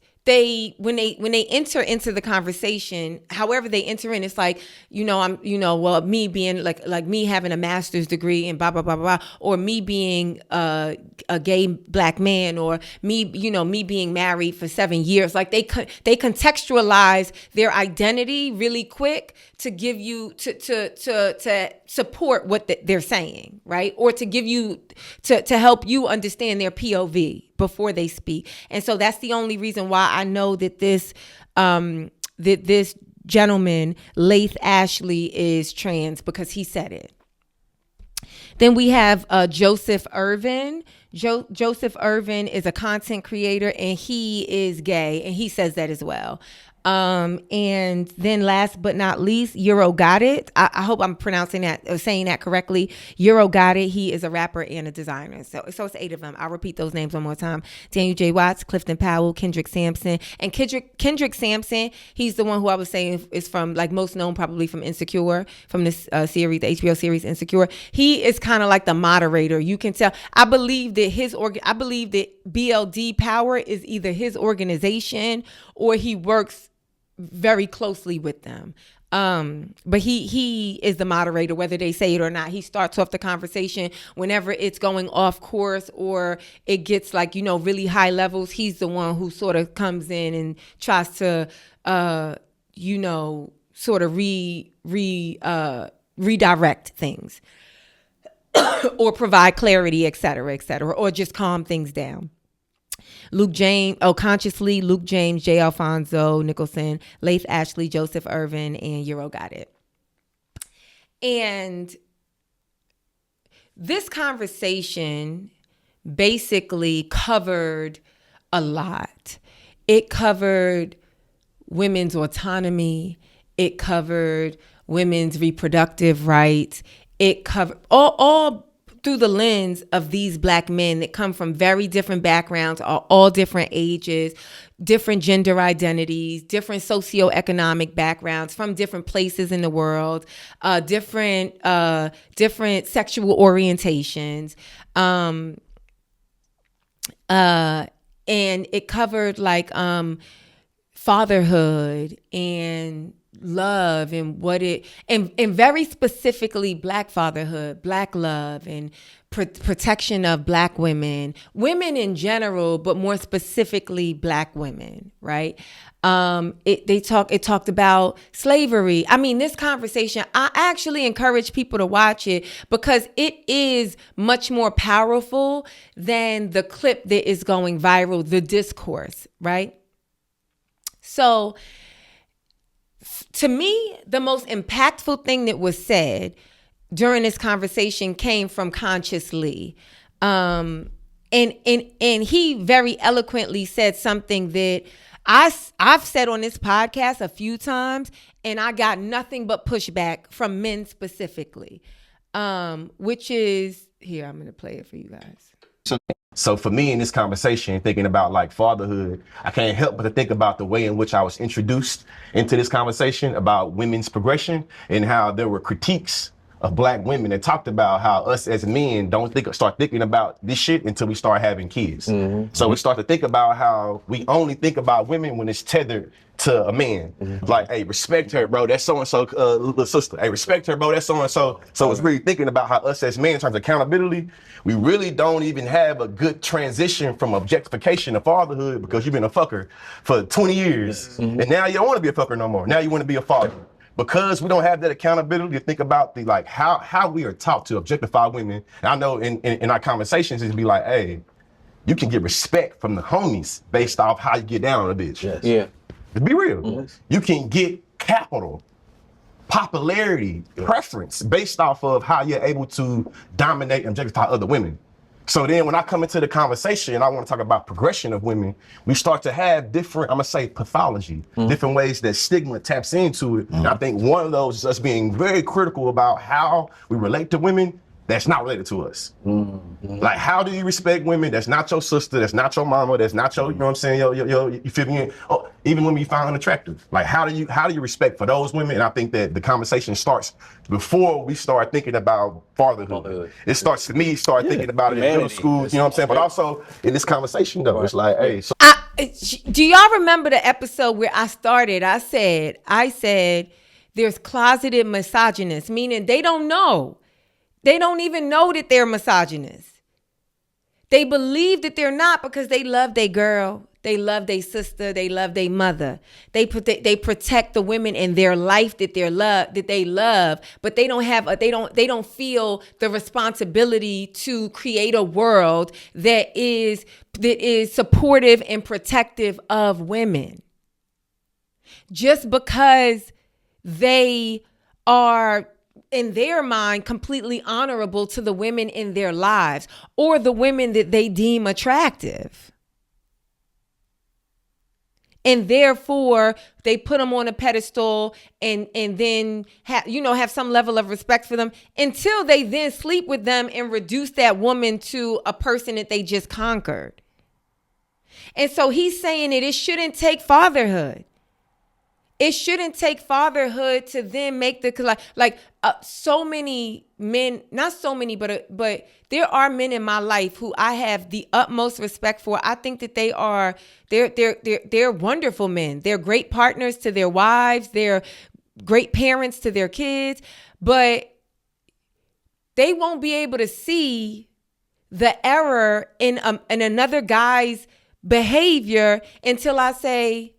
when they enter into the conversation, however they enter in, it's like, me being like me having a master's degree and blah, blah, blah, blah, or me being a gay black man, or me being married for 7 years. Like they contextualize their identity really quick to give you, to support what they're saying, right? Or to give you, to help you understand their POV before they speak. And so that's the only reason why I know that this gentleman, Laith Ashley, is trans, because he said it. Then we have Joseph Irvin. Joseph Irvin is a content creator, and he is gay, and he says that as well. And then last but not least, Euro Got It. I hope I'm saying that correctly. Euro Got It. He is a rapper and a designer. So it's 8 of them. I'll repeat those names one more time. Daniel J. Watts, Clifton Powell, Kendrick Sampson. And Kendrick Sampson, he's the one who I was saying is from, like, most known probably from Insecure, from this series, the HBO series Insecure. He is kind of like the moderator. You can tell. I believe that BLD Power is either his organization or he works very closely with them. But he is the moderator, whether they say it or not. He starts off the conversation whenever it's going off course or it gets like, really high levels. He's the one who sort of comes in and tries to, sort of redirect things or provide clarity, et cetera, or just calm things down. Consciously, Luke James, J. Alfonso Nicholson, Laith Ashley, Joseph Irvin, and Euro got it. And this conversation basically covered a lot. It covered women's autonomy. It covered women's reproductive rights. It covered all through the lens of these Black men that come from very different backgrounds, are all different ages, different gender identities, different socioeconomic backgrounds, from different places in the world, different sexual orientations. And it covered like fatherhood and love and and very specifically Black fatherhood, Black love, and protection of Black women in general, but more specifically Black women, right? It talked about slavery. I mean, this conversation, I actually encourage people to watch it because it is much more powerful than the clip that is going viral, the discourse, right? So to me, the most impactful thing that was said during this conversation came from Consciously. And he very eloquently said something that I've said on this podcast a few times, and I got nothing but pushback from men specifically, which is, here, I'm going to play it for you guys. So for me in this conversation, thinking about like fatherhood, I can't help but to think about the way in which I was introduced into this conversation about women's progression and how there were critiques of Black women that talked about how us as men don't start thinking about this shit until we start having kids. Mm-hmm. So we start to think about how we only think about women when it's tethered to a man. Mm-hmm. Like, hey, respect her, bro. That's so-and-so little sister. Hey, respect her, bro. That's so-and-so. So it's really thinking about how us as men, in terms of accountability, we really don't even have a good transition from objectification to fatherhood because you've been a fucker for 20 years. Mm-hmm. And now you don't want to be a fucker no more. Now you want to be a father. Because we don't have that accountability to think about the like how we are taught to objectify women. And I know in our conversations it'd be like, hey, you can get respect from the homies based off how you get down on a bitch. Yes. Yeah. To be real. Mm-hmm. You can get capital, popularity, preference based off of how you're able to dominate and objectify other women. So then when I come into the conversation and I want to talk about progression of women, we start to have different, I'm gonna say pathology, different ways that stigma taps into it. And I think one of those is us being very critical about how we relate to women that's not related to us. Like, how do you respect women that's not your sister, that's not your mama, that's not your, you know what I'm saying, you feel me? Oh, even women you find unattractive. Like, how do you respect for those women? And I think that the conversation starts before we start thinking about fatherhood. It starts to me, thinking about it in middle school, you know what I'm saying? But also in this conversation though, it's like, hey. So do y'all remember the episode where I started? I said, there's closeted misogynists, meaning they don't know. They don't even know that they're misogynists. They believe that they're not because they love their girl. They love their sister. They love their mother. They protect the women in their life that they love, but they don't feel the responsibility to create a world that is supportive and protective of women. Just because they are, in their mind, completely honorable to the women in their lives or the women that they deem attractive. And therefore, they put them on a pedestal and then have some level of respect for them until they then sleep with them and reduce that woman to a person that they just conquered. And so he's saying that it shouldn't take fatherhood. It shouldn't take fatherhood to then make so many men, not so many, but there are men in my life who I have the utmost respect for. I think that they're wonderful men. They're great partners to their wives. They're great parents to their kids, but they won't be able to see the error in another guy's behavior until I say,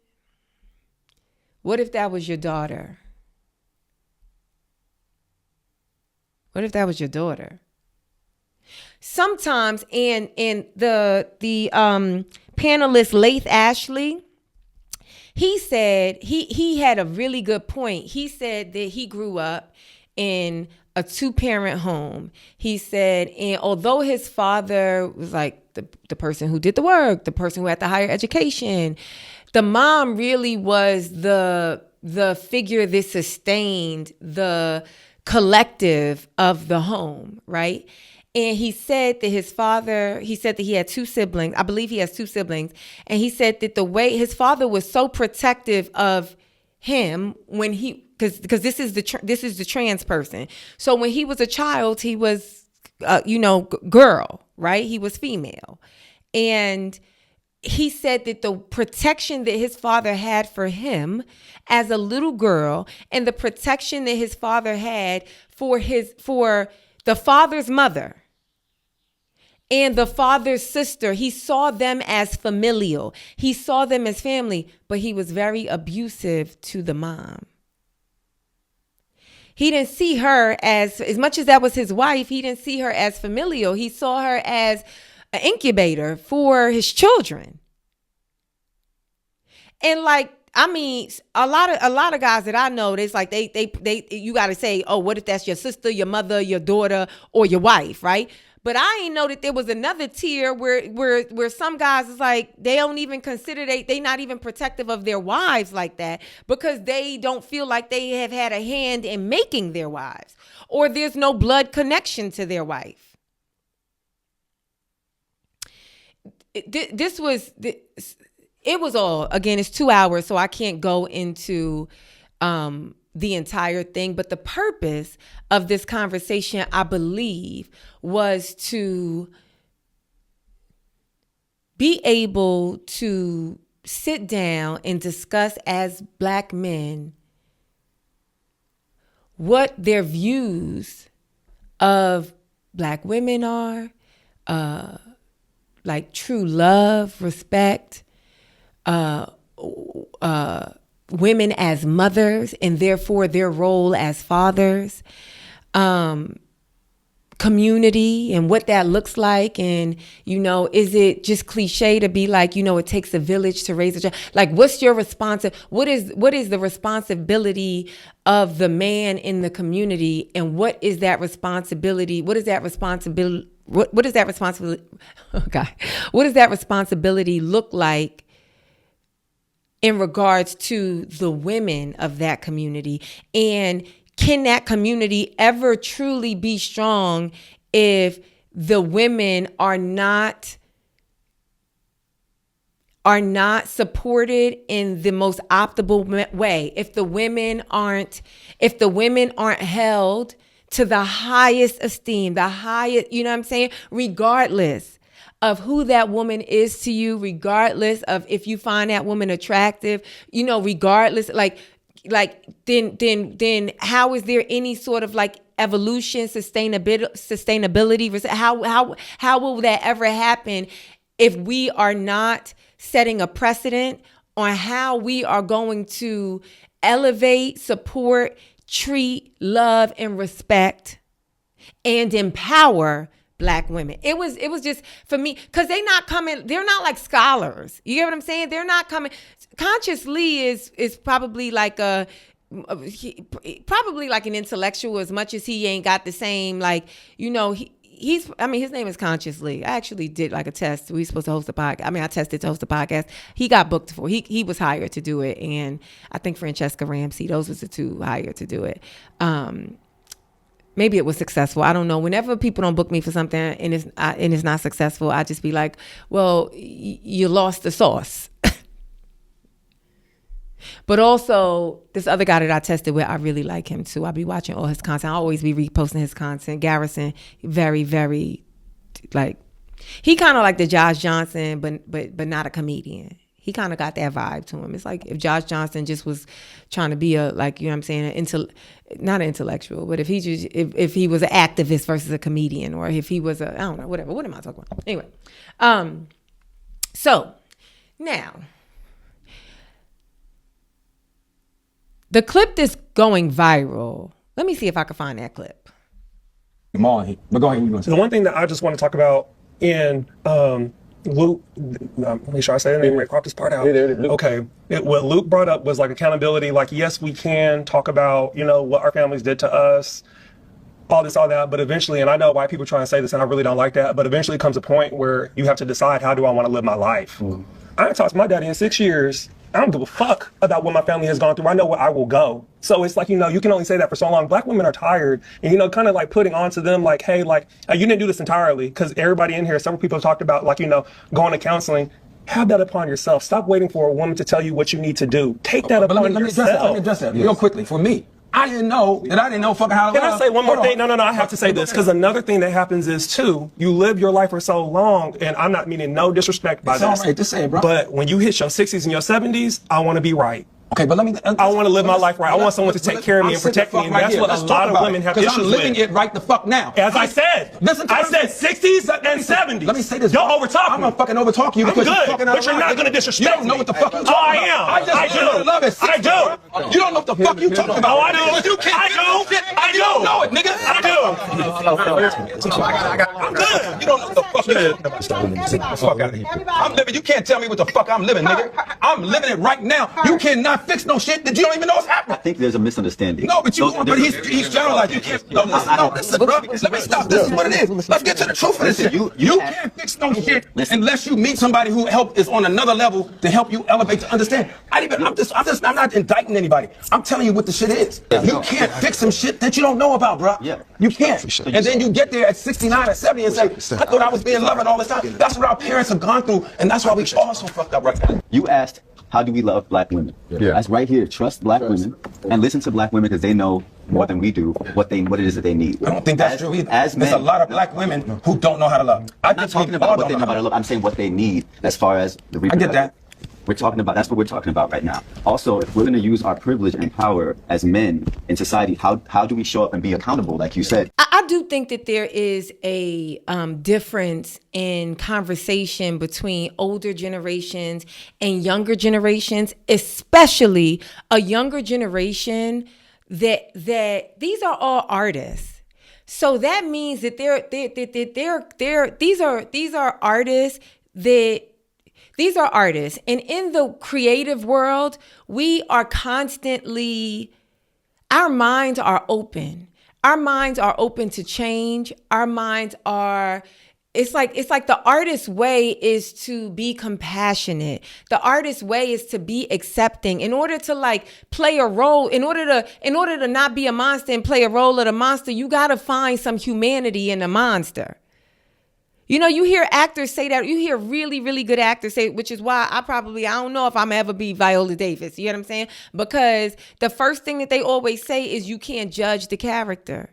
what if that was your daughter? What if that was your daughter? Sometimes, and the panelist Laith Ashley, he said he had a really good point. He said that he grew up in a 2-parent home. He said, and although his father was like the person who did the work, the person who had the higher education, the mom really was the figure that sustained the collective of the home, right? And he said that he said that he had 2 siblings. I believe he has 2 siblings. And he said that the way his father was so protective of him when because this is the trans person. So when he was a child, he was, girl, right? He was female. And he said that the protection that his father had for him as a little girl and the protection that his father had for the father's mother and the father's sister, he saw them as familial. He saw them as family, but he was very abusive to the mom. He didn't see her as much as that was his wife, he didn't see her as familial. He saw her as an incubator for his children. And a lot of guys that I know, it's like they you got to say, oh, what if that's your sister, your mother, your daughter, or your wife, right? But I ain't know that there was another tier where some guys is like, they don't even consider they not even protective of their wives like that because they don't feel like they have had a hand in making their wives, or there's no blood connection to their wife. It was all, again, it's 2 hours, so I can't go into the entire thing. But the purpose of this conversation, I believe, was to be able to sit down and discuss as Black men what their views of Black women are, like true love, respect, women as mothers and therefore their role as fathers, community and what that looks like. And, is it just cliche to be like, it takes a village to raise a child? Like, what's your what is the responsibility of the man in the community? And what is that responsibility? What does that responsibility look like in regards to the women of that community? And can that community ever truly be strong if the women are not supported in the most optimal way? If the women aren't held to the highest esteem, the highest, regardless of who that woman is to you, regardless of if you find that woman attractive, regardless, then how is there any sort of evolution, sustainability? How will that ever happen if we are not setting a precedent on how we are going to elevate, support, treat, love, and respect and empower Black women? It was just, for me, because they're not like scholars. You get what I'm saying? They're not coming. Conscious Lee is probably probably like an intellectual, as much as he ain't got the same, his name is Conscious Lee. I actually did a test. We were supposed to host a podcast. I tested to host a podcast. He got booked for, he was hired to do it. And I think Francesca Ramsey, those was the 2 hired to do it. Maybe it was successful. I don't know. Whenever people don't book me for something and it's not successful, I just be like, well, you lost the sauce. But also, this other guy that I tested with, I really like him too. I'll be watching all his content. I'll always be reposting his content. Garrison, very, very, he kind of like the Josh Johnson, but not a comedian. He kind of got that vibe to him. It's like if Josh Johnson just was trying to be a, like, you know what I'm saying, not an intellectual, but if he just, if he was an activist versus a comedian, or if he was a, I don't know, whatever. What am I talking about? Anyway. So now, the clip that's going viral, let me see if I can find that clip. Come on, but go ahead. The one thing that I just want to talk about in Luke, make sure I say the name right, crop this part out. Okay. What Luke brought up was like accountability. Like, yes, we can talk about, you know, what our families did to us, all this, all that, but eventually, and I know why people try and say this, and I really don't like that, but eventually comes a point where you have to decide, how do I want to live my life? I haven't talked to my daddy in 6 years. I don't give a fuck about what my family has gone through. I know where I will go. So it's like, you know, you can only say that for so long. Black women are tired, and, you know, kind of like putting onto them like, hey, like, you didn't do this entirely, because everybody in here, several people have talked about, like, you know, going to counseling. Have that upon yourself. Stop waiting for a woman to tell you what you need to do. Take that upon yourself. Let me address that real quickly. For me, I didn't know fucking how to love. Can I say one more thing? No, I have to say this, because another thing that happens is, too, you live your life for so long, and I'm not meaning no disrespect by this. It's all right, just say it, bro. But when you hit your 60s and your 70s, I want to be right. Okay, but let me. I want to live my life right. I want someone to take care of me and protect me, and that's what a lot of women have issues with. I'm living it right the fuck now. As I said, I said 60s and 70s. Let me say this. Y'all overtalk me. I'm gonna fucking overtalk you because you're talking out of line. But you're not gonna disrespect me. You don't know what the fuck you're talking about. I am. I do. I do. You don't know what the fuck you talking about. Oh, I do. I do. You don't know it, nigga. I do. I'm good. You don't know what the fuck you live. Get the fuck out of here. I'm living. You can't tell me what the fuck I'm living, nigga. I'm living it right now. You cannot fix no shit that you don't even know what's happening. I think there's a misunderstanding. No, but he's generalized. You can't. No, listen, bro. Let me stop. This is what it is. Let's get to the truth of this shit. You can't fix no shit unless you meet somebody who is on another level to help you elevate to understand. I'm not indicting anybody. I'm telling you what the shit is. You can't fix some shit that you don't know about, bro. Yeah. You can't. And then you get there at 69 or 70 and say, I thought I was being loved all this time. That's what our parents have gone through, and that's why we all so fucked up right now. You asked, how do we love black women? Yeah. That's right here. Trust black women and listen to black women because they know more than we do what it is that they need. I don't think that's true either. As There's a lot of black women who don't know how to love. I'm not talking about what they know how to love. I'm saying what they need as far as the reproduction. I get that. That's what we're talking about right now. Also, if we're going to use our privilege and power as men in society, how do we show up and be accountable, like you said? I do think that there is a difference in conversation between older generations and younger generations, especially a younger generation that these are all artists. So that means that these are artists that. These are artists. And in the creative world, we are constantly, our minds are open. Our minds are open to change. Our minds are, it's like the artist's way is to be compassionate. The artist's way is to be accepting. In order to like play a role, in order to not be a monster and play a role of the monster, you got to find some humanity in the monster. You know, you hear actors say that. You hear really, really good actors say, which is why I don't know if I'm ever be Viola Davis. You know what I'm saying? Because the first thing that they always say is you can't judge the character.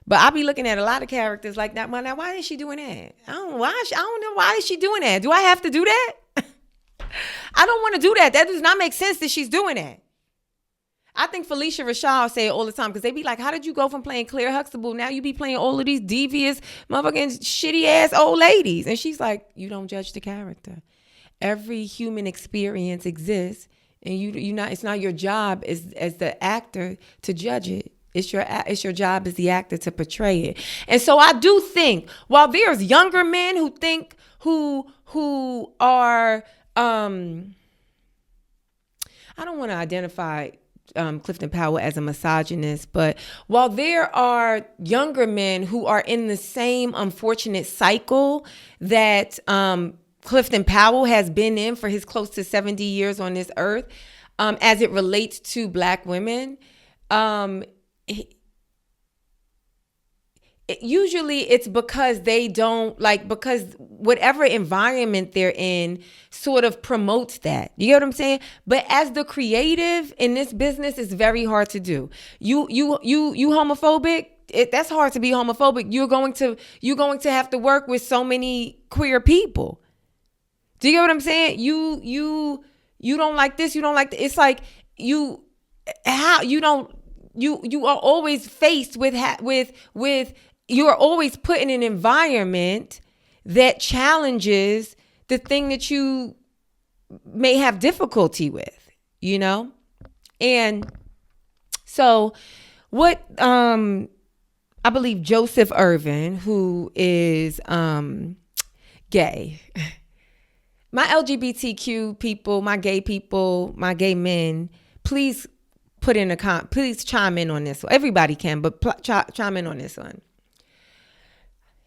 But I be looking at a lot of characters like that. Now, why is she doing that? I don't know. Why is she doing that? Do I have to do that? I don't want to do that. That does not make sense that she's doing that. I think Felicia Rashad say it all the time because they be like, how did you go from playing Claire Huxtable? Now you be playing all of these devious, motherfucking shitty ass old ladies. And she's like, you don't judge the character. Every human experience exists, and it's not your job as the actor to judge it. It's your job as the actor to portray it. And so I do think while there's younger men who are I don't want to identify Clifton Powell as a misogynist, but while there are younger men who are in the same unfortunate cycle that Clifton Powell has been in for his close to 70 years on this earth, as it relates to black women, usually it's because they don't because whatever environment they're in sort of promotes that. You get what I'm saying? But as the creative in this business, it's very hard to do. You homophobic? That's hard to be homophobic. You're going to have to work with so many queer people. Do you get what I'm saying? You don't like this, you don't like that. It's like you are always faced with you're always put in an environment that challenges the thing that you may have difficulty with, you know? And so what I believe Joseph Irvin, who is gay, my LGBTQ people, my gay people, my gay men, please please chime in on this one. Everybody can, but chime in on this one.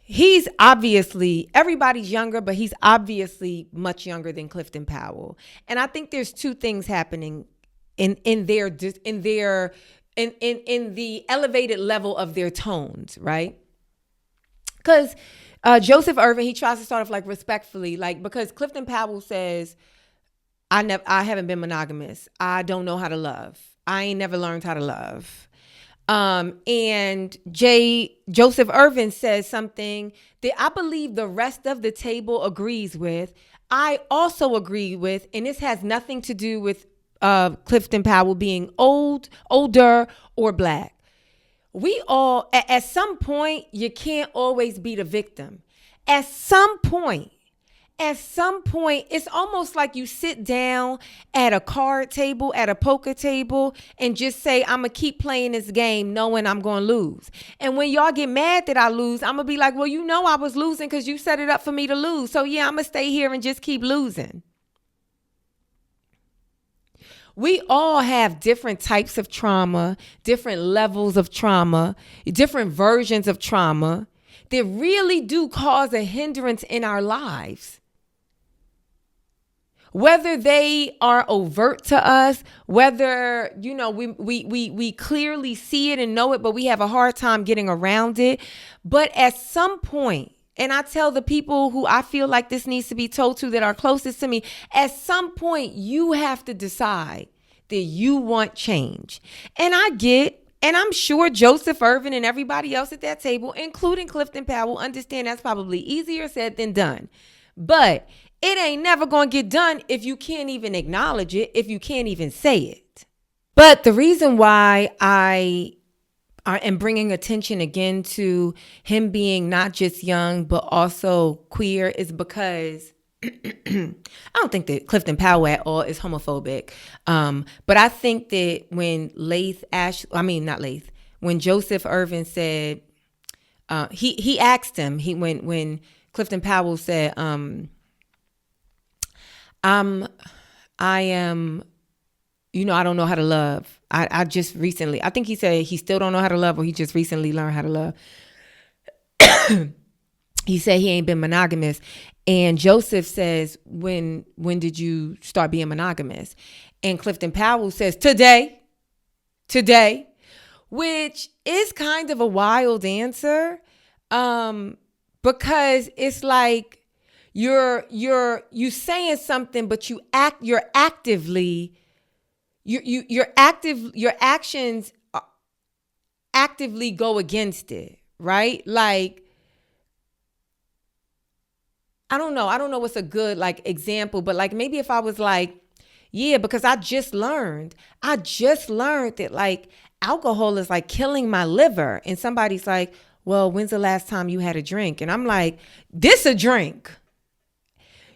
He's obviously, everybody's younger, but he's obviously much younger than Clifton Powell. And I think there's two things happening in the elevated level of their tones, right? Because Joseph Irvin, he tries to start off like respectfully, like, because Clifton Powell says, I haven't been monogamous. I don't know how to love. I ain't never learned how to love. And Joseph Irvin says something that I believe the rest of the table agrees with. I also agree with, and this has nothing to do with Clifton Powell being older, or black. We all, at some point, you can't always be the victim. At some point, it's almost like you sit down at a card table, at a poker table, and just say, I'm going to keep playing this game knowing I'm going to lose. And when y'all get mad that I lose, I'm going to be like, well, you know I was losing because you set it up for me to lose. So yeah, I'm going to stay here and just keep losing. We all have different types of trauma, different levels of trauma, different versions of trauma that really do cause a hindrance in our lives. Whether they are overt to us, whether, you know, we clearly see it and know it, but we have a hard time getting around it. But at some point, and I tell the people who I feel like this needs to be told to that are closest to me, at some point you have to decide that you want change. And and I'm sure Joseph Irvin and everybody else at that table, including Clifton Powell, understand that's probably easier said than done. But it ain't never going to get done if you can't even acknowledge it, if you can't even say it. But the reason why I am bringing attention again to him being not just young, but also queer is because I don't think that Clifton Powell at all is homophobic. But I think that when when Joseph Irvin said, he asked him, when Clifton Powell said, I am, you know, I don't know how to love. I just recently, I think he said he still don't know how to love, or he just recently learned how to love. He said he ain't been monogamous. And Joseph says, when did you start being monogamous? And Clifton Powell says, today, which is kind of a wild answer, because it's like you're saying something, but your actions actively go against it, right? Like, I don't know what's a good like example, but like maybe if I was like, yeah, because I just learned that like alcohol is like killing my liver. And somebody's like, well, when's the last time you had a drink? And I'm like, this a drink.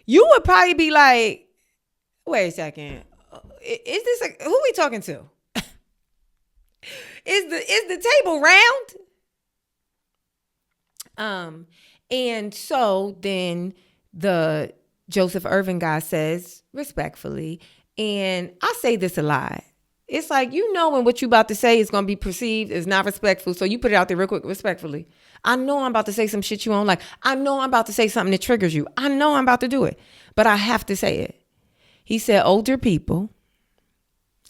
You would probably be like, wait a second. Is this who we talking to? Is the table round? And so then the Joseph Irvin guy says respectfully, and I say this a lot. It's like, you know, when what you about to say is going to be perceived as not respectful. So you put it out there real quick, respectfully. I know I'm about to say some shit you don't like. I know I'm about to say something that triggers you. I know I'm about to do it, but I have to say it. He said older people,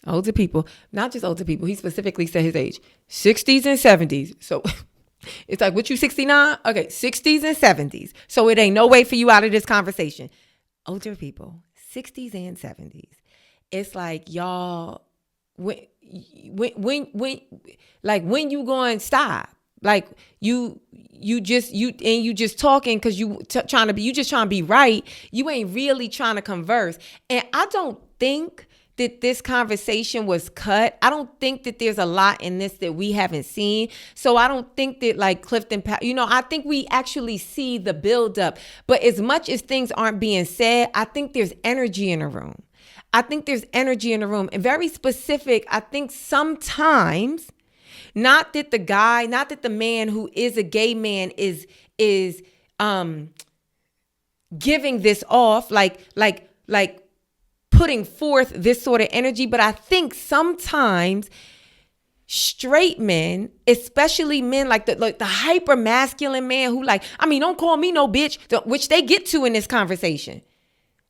not just older people. He specifically said his age, 60s and 70s. So it's like, what, you 69? Okay, 60s and 70s. So it ain't no way for you out of this conversation. Older people, 60s and 70s. It's like, y'all, when you going to stop? Like you just talking because you trying to be right. You ain't really trying to converse. And I don't think that this conversation was cut. I don't think that there's a lot in this that we haven't seen. So I don't think that like Clifton, I think we actually see the buildup. But as much as things aren't being said, I think there's energy in the room. And very specific, I think sometimes, not that the man who is a gay man is giving this off, like putting forth this sort of energy, but I think sometimes straight men, especially men like the hyper masculine man who don't call me no bitch, which they get to in this conversation.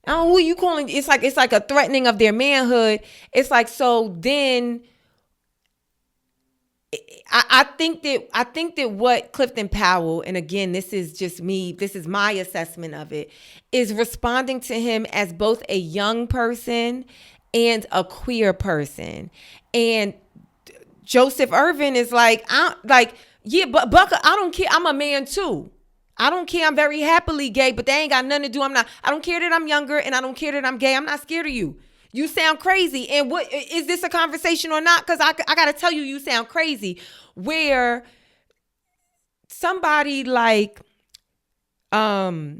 Oh, who you calling? It's like a threatening of their manhood. It's like, so then I think that what Clifton Powell, and again, this is just me, this is my assessment of it, is responding to him as both a young person and a queer person. And Joseph Irvin is yeah, but Bucker, I don't care. I'm a man too. I don't care. I'm very happily gay, but they ain't got nothing to do. I don't care that I'm younger, and I don't care that I'm gay. I'm not scared of you. You sound crazy. And what is this a conversation or not? Because I got to tell you, you sound crazy. Where somebody like Conscious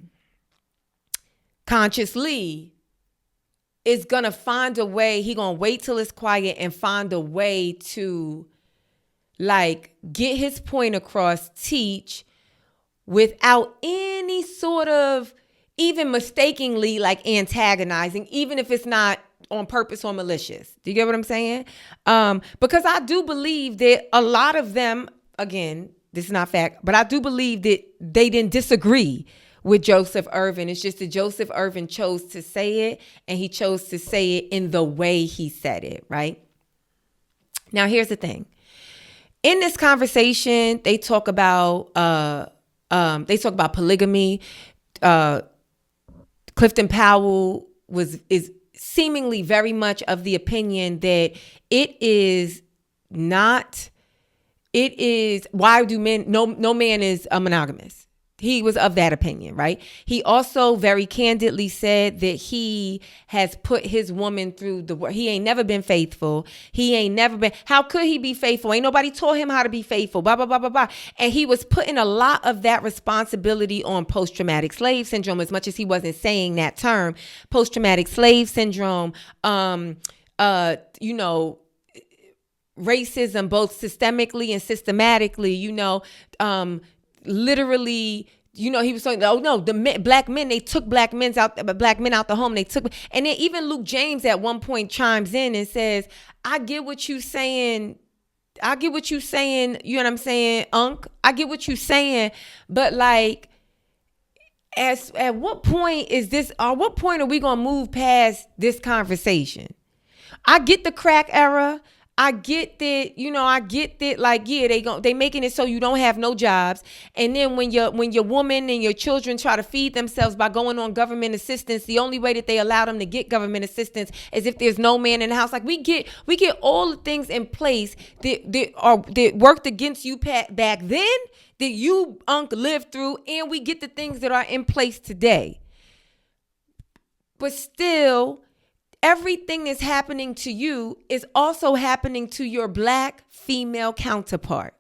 Lee is going to find a way. He going to wait till it's quiet and find a way to get his point across, teach without any sort of even mistakenly antagonizing, even if it's not on purpose or malicious. Do you get what I'm saying? Because I do believe that a lot of them, again, this is not fact, but I do believe that they didn't disagree with Joseph Irvin. It's just that Joseph Irvin chose to say it, and he chose to say it in the way he said it, right? Now, here's the thing. In this conversation, they talk about polygamy. Clifton Powell is seemingly very much of the opinion that why do men, no man is monogamous. He was of that opinion, right? He also very candidly said that he has put his woman through the work. He ain't never been faithful. How could he be faithful? Ain't nobody taught him how to be faithful, blah, blah, blah, blah, blah. And he was putting a lot of that responsibility on post-traumatic slave syndrome, as much as he wasn't saying that term. Post-traumatic slave syndrome, racism, both systemically and systematically, literally, he was saying, oh no, black men, they took black men out the home. And then even Luke James at one point chimes in and says, I get what you saying. You know what I'm saying, Unc? I get what you saying. But at what point are we going to move past this conversation? I get the crack era. I get that, they making it so you don't have no jobs. And then when your woman and your children try to feed themselves by going on government assistance, the only way that they allow them to get government assistance is if there's no man in the house. We get all the things in place that worked against you back then, that you, Unc, lived through, and we get the things that are in place today. But still, everything that's happening to you is also happening to your black female counterpart.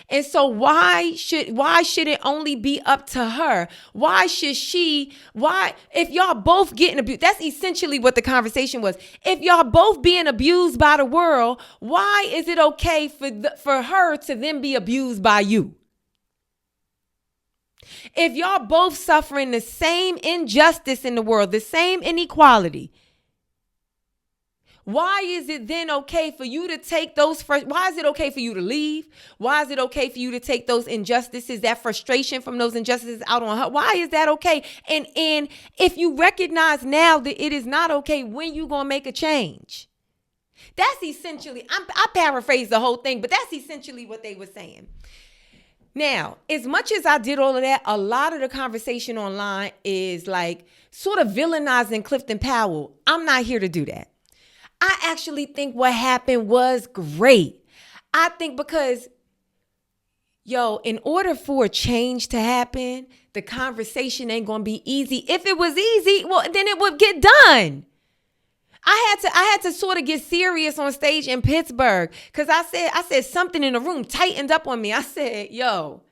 And so why should it only be up to her? If y'all both getting abused, that's essentially what the conversation was. If y'all both being abused by the world, why is it okay for her to then be abused by you? If y'all both suffering the same injustice in the world, the same inequality, why is it then okay for you to take why is it okay for you to leave? Why is it okay for you to take those injustices, that frustration from those injustices out on her? Why is that okay? And if you recognize now that it is not okay, when you gonna make a change? That's essentially, I paraphrase the whole thing, but that's essentially what they were saying. Now, as much as I did all of that, a lot of the conversation online is sort of villainizing Clifton Powell. I'm not here to do that. I actually think what happened was great. I think because Yo, in order for change to happen, the conversation ain't gonna be easy. If it was easy, well, then it would get done. I had to sort of get serious on stage in Pittsburgh because I said something in the room tightened up on me. I said, yo,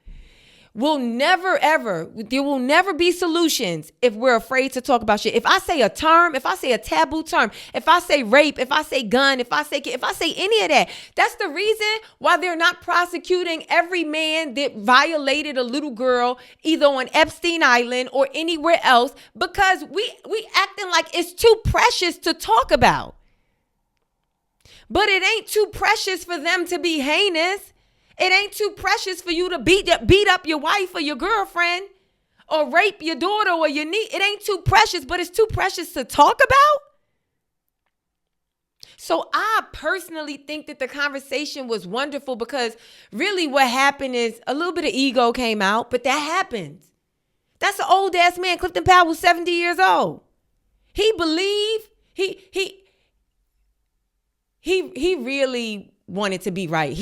there will never be solutions if we're afraid to talk about shit. If I say a term, if I say a taboo term, if I say rape, if I say gun, if I say any of that, that's the reason why they're not prosecuting every man that violated a little girl either on Epstein Island or anywhere else, because we acting like it's too precious to talk about. But it ain't too precious for them to be heinous. It ain't too precious for you to beat up your wife or your girlfriend or rape your daughter or your niece. It ain't too precious, but it's too precious to talk about. So I personally think that the conversation was wonderful because really what happened is a little bit of ego came out, but that happens. That's an old ass man. Clifton Powell was 70 years old. He believed, he really wanted to be right.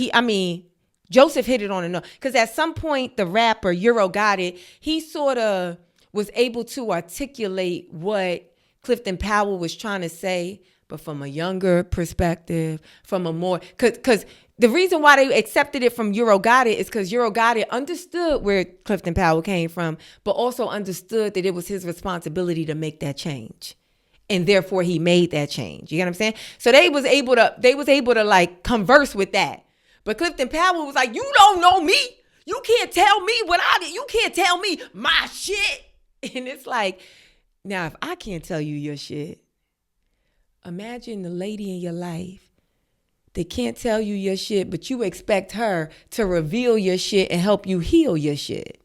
Joseph hit it on a note because at some point the rapper Euro got it. He sort of was able to articulate what Clifton Powell was trying to say, but from a younger perspective, from a more because the reason why they accepted it from Euro got it is because Euro got it understood where Clifton Powell came from, but also understood that it was his responsibility to make that change. And therefore he made that change. You get what I'm saying? So they was able to like converse with that. But Clifton Powell was like, you don't know me. You can't tell me what I did. You can't tell me my shit. And it's like, now if I can't tell you your shit, imagine the lady in your life that can't tell you your shit, but you expect her to reveal your shit and help you heal your shit.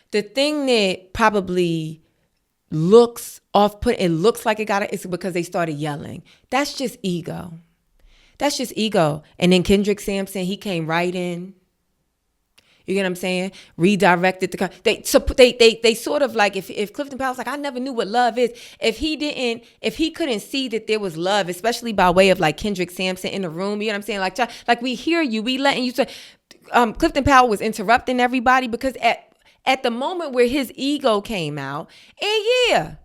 The thing that probably looks off-put, it looks like it got it, it's because they started yelling. That's just ego. That's just ego. And then Kendrick Sampson, he came right in. You get what I'm saying? Redirected they sort of like if Clifton Powell's like, I never knew what love is. If he couldn't see that there was love, especially by way of like Kendrick Sampson in the room, you know what I'm saying? Like we hear you, we letting you say. Clifton Powell was interrupting everybody because at the moment where his ego came out, and yeah,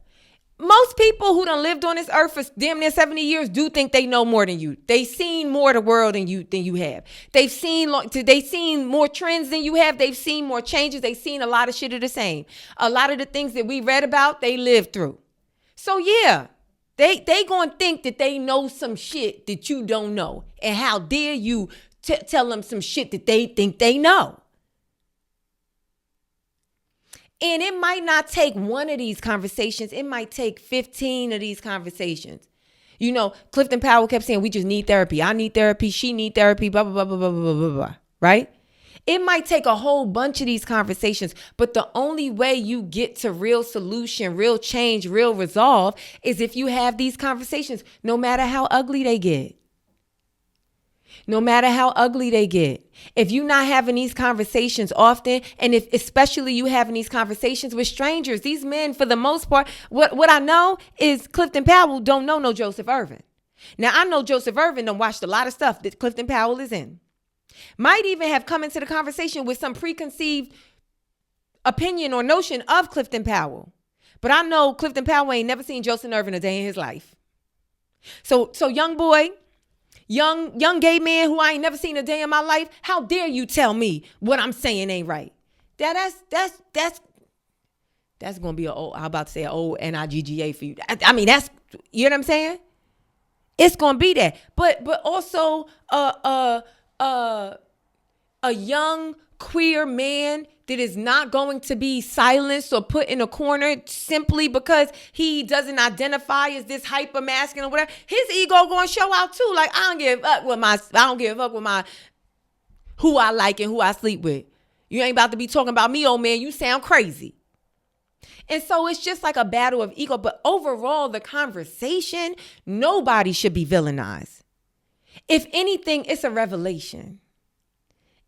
most people who done lived on this earth for damn near 70 years do think they know more than you. They've seen more of the world than you have. They've seen more trends than you have. They've seen more changes. They've seen a lot of shit of the same. A lot of the things that we read about, they lived through. So yeah, they gonna think that they know some shit that you don't know. And how dare you tell them some shit that they think they know. And it might not take one of these conversations. It might take 15 of these conversations. You know, Clifton Powell kept saying, we just need therapy. I need therapy. She need therapy, blah, blah, blah, blah, blah, blah, blah, blah, right? It might take a whole bunch of these conversations, but the only way you get to real solution, real change, real resolve is if you have these conversations, no matter how ugly they get. No matter how ugly they get. If you're not having these conversations often, and if especially you having these conversations with strangers, these men, for the most part, what I know is Clifton Powell don't know no Joseph Irvin. Now, I know Joseph Irvin done watched a lot of stuff that Clifton Powell is in. Might even have come into the conversation with some preconceived opinion or notion of Clifton Powell. But I know Clifton Powell ain't never seen Joseph Irvin a day in his life. So young boy, young gay man who I ain't never seen a day in my life, how dare you tell me what I'm saying ain't right? That's gonna be an old NIGGA for you. I mean, that's, you know what I'm saying? It's gonna be that. But also a young queer man that is not going to be silenced or put in a corner simply because he doesn't identify as this hyper masculine or whatever. His ego going to show out too. Like, I don't give a fuck with my who I like and who I sleep with. You ain't about to be talking about me, old man. You sound crazy. And so it's just like a battle of ego. But overall, the conversation, nobody should be villainized. If anything, it's a revelation.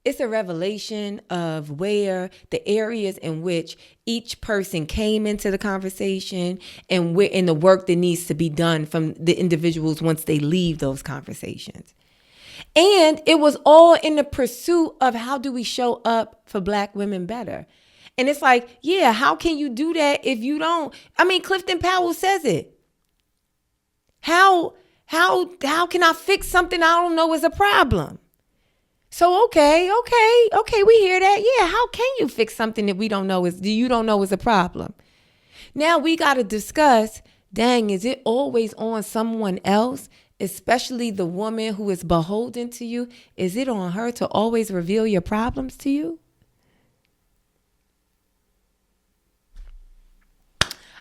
It's a revelation of where the areas in which each person came into the conversation and where in the work that needs to be done from the individuals once they leave those conversations. And it was all in the pursuit of how do we show up for Black women better. And it's like, yeah, how can you do that if you don't? I mean, Clifton Powell says it. How can I fix something I don't know is a problem? So, okay, we hear that. Yeah, how can you fix something that you don't know is a problem? Now we got to discuss, dang, is it always on someone else, especially the woman who is beholden to you? Is it on her to always reveal your problems to you?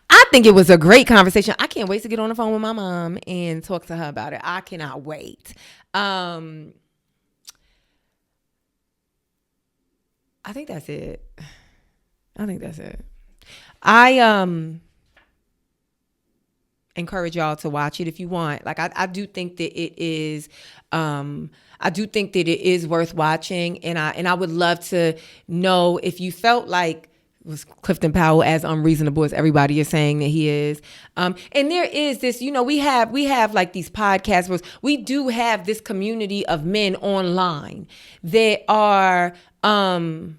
I think it was a great conversation. I can't wait to get on the phone with my mom and talk to her about it. I cannot wait. I think that's it. I encourage y'all to watch it if you want. Like I do think that it is worth watching, and I would love to know if you felt like was Clifton Powell as unreasonable as everybody is saying that he is. And there is this, we have like these podcasts where we do have this community of men online that are, I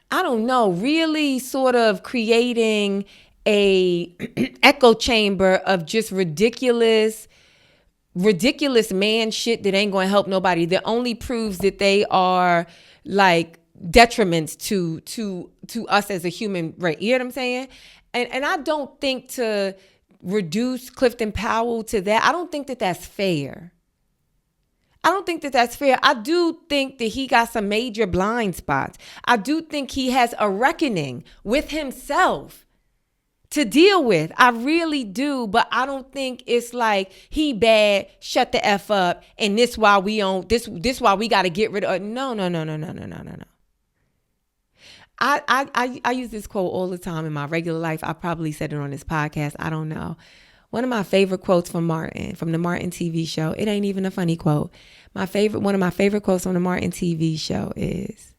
don't know, really sort of creating a echo chamber of just ridiculous man shit that ain't going to help nobody. That only proves that they are like detriments to us as a human race. You know what I'm saying? And I don't think to reduce Clifton Powell to that, I don't think that that's fair. I do think that he got some major blind spots. I do think he has a reckoning with himself to deal with. I really do. But I don't think it's like he bad, shut the F up, and this why we got to get rid of. No. I use this quote all the time in my regular life. I probably said it on this podcast. I don't know. One of my favorite quotes from Martin, from the Martin TV show. It ain't even a funny quote. One of my favorite quotes on the Martin TV show is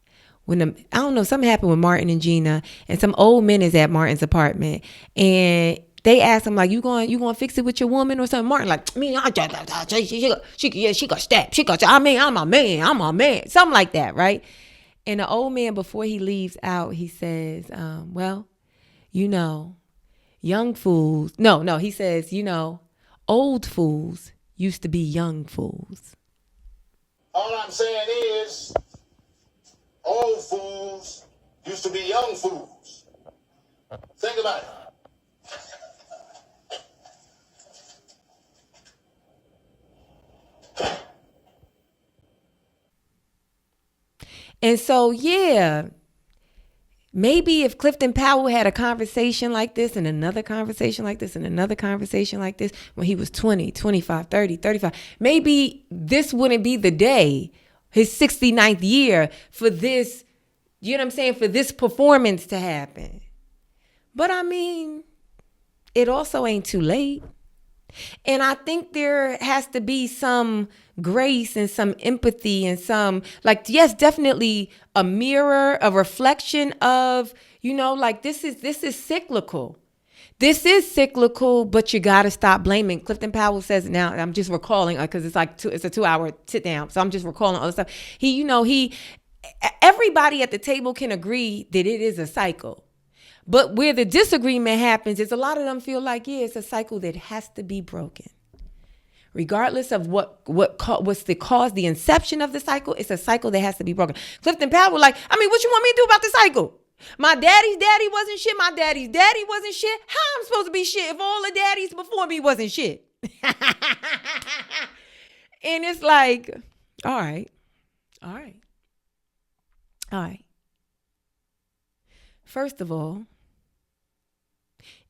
something happened with Martin and Gina, and some old men is at Martin's apartment, and they asked him like, you going to fix it with your woman or something? Martin like, she got stabbed. I'm a man. Something like that, right? And the old man, before he leaves out, he says, young fools. No, he says, old fools used to be young fools. All I'm saying is, old fools used to be young fools. Think about it. And so, yeah, maybe if Clifton Powell had a conversation like this and another conversation like this and another conversation like this when he was 20, 25, 30, 35, maybe this wouldn't be the day, his 69th year, for this, for this performance to happen. But I mean, it also ain't too late. And I think there has to be some grace and some empathy and some, yes, definitely a mirror, a reflection of, this is cyclical. This is cyclical, but you got to stop blaming. Clifton Powell says, now I'm just recalling, because it's a 2-hour sit down. So I'm just recalling all the stuff. Everybody at the table can agree that it is a cycle. But where the disagreement happens is a lot of them feel like, yeah, it's a cycle that has to be broken. Regardless of what's the cause, the inception of the cycle, it's a cycle that has to be broken. Clifton Powell what you want me to do about the cycle? My daddy's daddy wasn't shit. My daddy's daddy wasn't shit. How I'm supposed to be shit if all the daddies before me wasn't shit? And it's like, all right. First of all,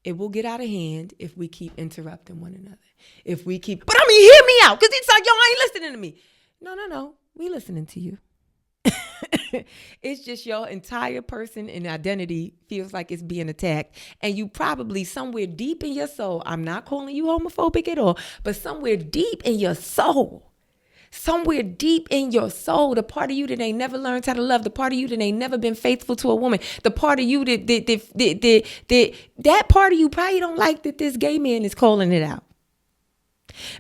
it will get out of hand if we keep interrupting one another. Hear me out, because it's like, y'all ain't listening to me. No, we listening to you. It's just your entire person and identity feels like it's being attacked. And you probably somewhere deep in your soul, I'm not calling you homophobic at all, but somewhere deep in your soul, Somewhere deep in your soul, the part of you that ain't never learned how to love, the part of you that ain't never been faithful to a woman, the part of you that part of you probably don't like that this gay man is calling it out.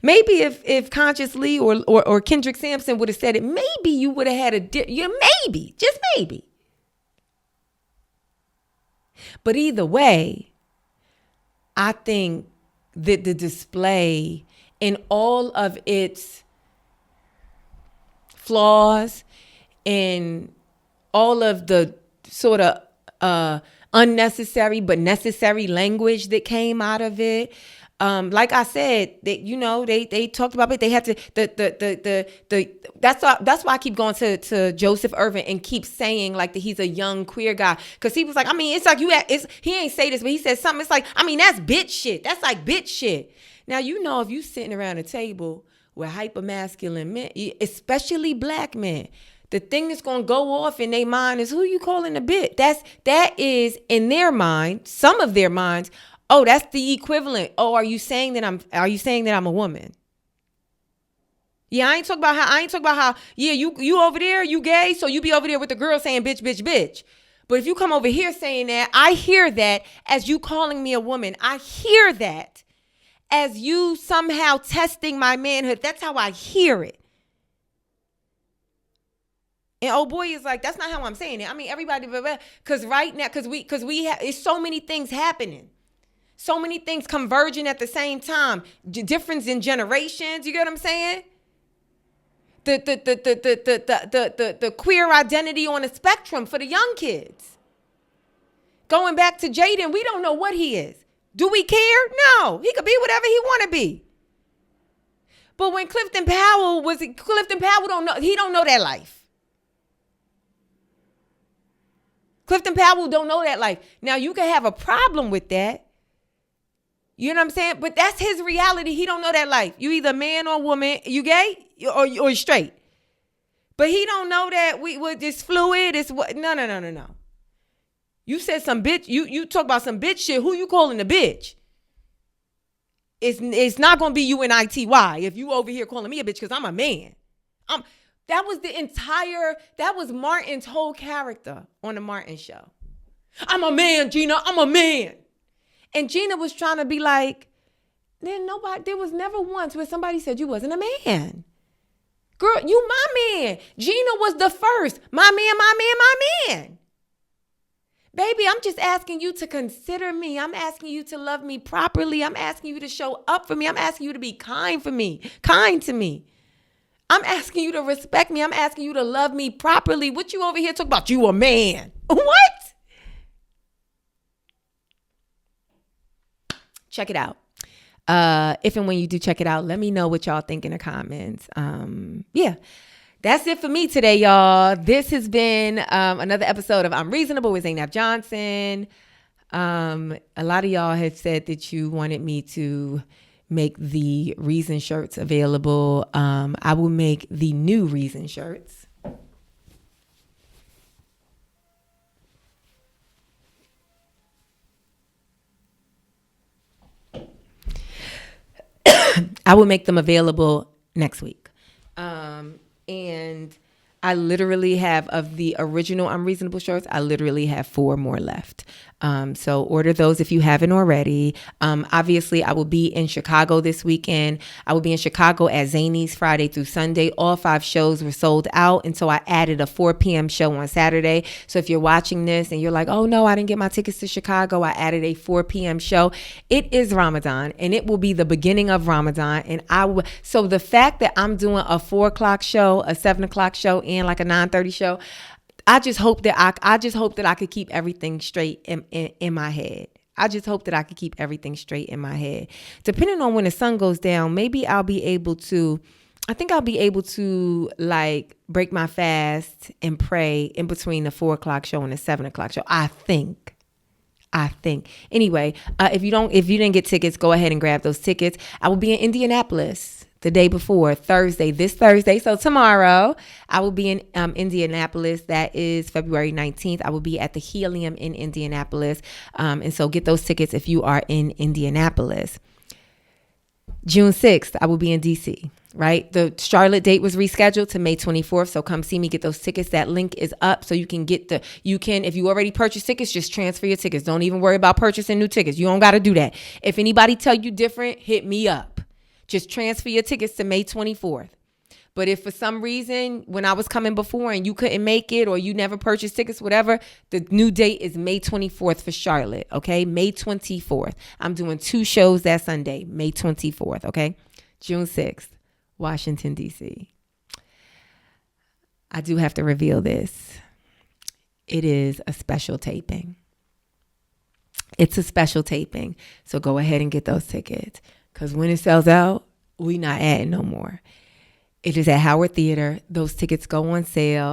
Maybe if Consciously or Kendrick Sampson would have said it, maybe you would have had maybe, just maybe. But either way, I think that the display in all of its flaws and all of the sort of unnecessary but necessary language that came out of it, like I said, they talked about it. They had to that's why I keep going to Joseph Irvin and keep saying like that he's a young queer guy, because he was like, I mean, it's like he ain't say this, but he said something. It's like, I mean, that's bitch shit. That's like bitch shit. Now if you sitting around a table with hyper masculine men, especially black men, the thing that's gonna go off in their mind is, who you calling a bitch? That is in their mind, some of their minds. Oh, that's the equivalent. Oh, are you saying that I'm a woman? Yeah, I ain't talking about how, yeah, you over there, you gay, so you be over there with the girl saying bitch, bitch, bitch. But if you come over here saying that, I hear that as you calling me a woman. I hear that as you somehow testing my manhood. That's how I hear it. And old boy is like, that's not how I'm saying it. I mean, everybody, because right now, because we have, it's so many things happening. So many things converging at the same time. Difference in generations. You get what I'm saying? The queer identity on a spectrum for the young kids. Going back to Jaden, we don't know what he is. Do we care? No. He could be whatever he want to be. But when Clifton Powell don't know. He don't know that life. Clifton Powell don't know that life. Now you can have a problem with that. You know what I'm saying? But that's his reality. He don't know that life. You either man or woman. You gay or you straight. But he don't know that it's fluid. It's what? No. You said some bitch. You talk about some bitch shit. Who you calling a bitch? It's not gonna be you and ITY if you over here calling me a bitch because I'm a man. That was Martin's whole character on the Martin show. I'm a man, Gina. I'm a man. And Gina was trying to be like, there was never once where somebody said you wasn't a man. Girl, you my man. Gina was the first. My man. Baby, I'm just asking you to consider me. I'm asking you to love me properly. I'm asking you to show up for me. I'm asking you to be kind to me. I'm asking you to respect me. I'm asking you to love me properly. What you over here talk about? You a man. What? Check it out. If and when you do check it out, let me know what y'all think in the comments. Yeah, that's it for me today, y'all. This has been another episode of I'm Reasonable with Zainab Johnson. A lot of y'all have said that you wanted me to make the Reason shirts available. I will make the new Reason shirts. I will make them available next week. And I literally have, of the original I'm Reasonable shirts, I literally have 4 more left. So order those if you haven't already. Obviously, I will be in Chicago this weekend. I will be in Chicago at Zanies Friday through Sunday. All 5 shows were sold out. And so I added a 4 p.m. show on Saturday. So if you're watching this and you're like, oh no, I didn't get my tickets to Chicago, I added a 4 p.m. show. It is Ramadan and it will be the beginning of Ramadan. And so the fact that I'm doing a 4 o'clock show, a 7 o'clock show, and like a 9:30 show, I just hope that I could keep everything straight in my head. I just hope that I could keep everything straight in my head. Depending on when the sun goes down, maybe I'll be able to like break my fast and pray in between the 4 o'clock show and the 7 o'clock show. I think. Anyway, if you didn't get tickets, go ahead and grab those tickets. I will be in Indianapolis the day before, this Thursday. So tomorrow I will be in Indianapolis. That is February 19th. I will be at the Helium in Indianapolis. And so get those tickets if you are in Indianapolis. June 6th, I will be in DC. right? The Charlotte date was rescheduled to May 24th. So come see me, get those tickets. That link is up so you can if you already purchased tickets, just transfer your tickets. Don't even worry about purchasing new tickets. You don't got to do that. If anybody tell you different, hit me up. Just transfer your tickets to May 24th. But if for some reason, when I was coming before and you couldn't make it or you never purchased tickets, whatever, the new date is May 24th for Charlotte, okay? May 24th. I'm doing 2 shows that Sunday, May 24th, okay? June 6th, Washington, D.C. I do have to reveal this. It is a special taping. It's a special taping. So go ahead and get those tickets. Because when it sells out, we not adding no more. It is at Howard Theater. Those tickets go on sale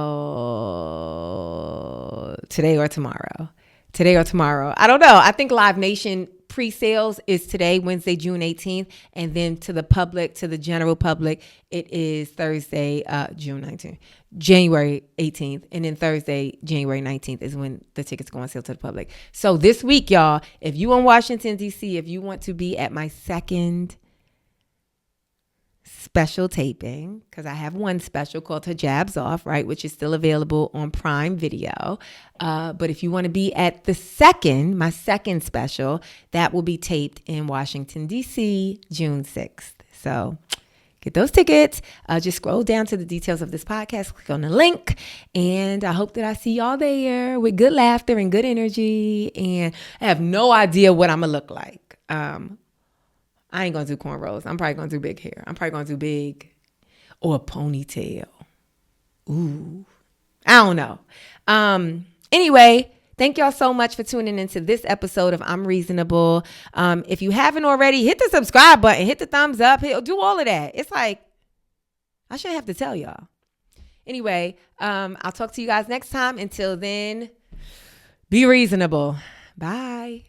today or tomorrow. I don't know. I think Live Nation pre-sales is today, Wednesday, June 18th. And then to the public, to the general public, it is Thursday, June 19th, January 18th. And then Thursday, January 19th is when the tickets go on sale to the public. So this week, y'all, if you in Washington, D.C., if you want to be at my second special taping, because I have one special called Hijabs Off, right, which is still available on Prime Video. But if you want to be at my second special, that will be taped in Washington, D.C., June 6th. So get those tickets. Just scroll down to the details of this podcast, click on the link, and I hope that I see y'all there with good laughter and good energy. And I have no idea what I'm going to look like. I ain't going to do cornrows. I'm probably going to do big hair. I'm probably going to do big or a ponytail. Ooh, I don't know. Anyway, thank y'all so much for tuning into this episode of I'm Reasonable. If you haven't already, hit the subscribe button, hit the thumbs up, do all of that. It's like, I shouldn't have to tell y'all. Anyway, I'll talk to you guys next time. Until then, be reasonable. Bye.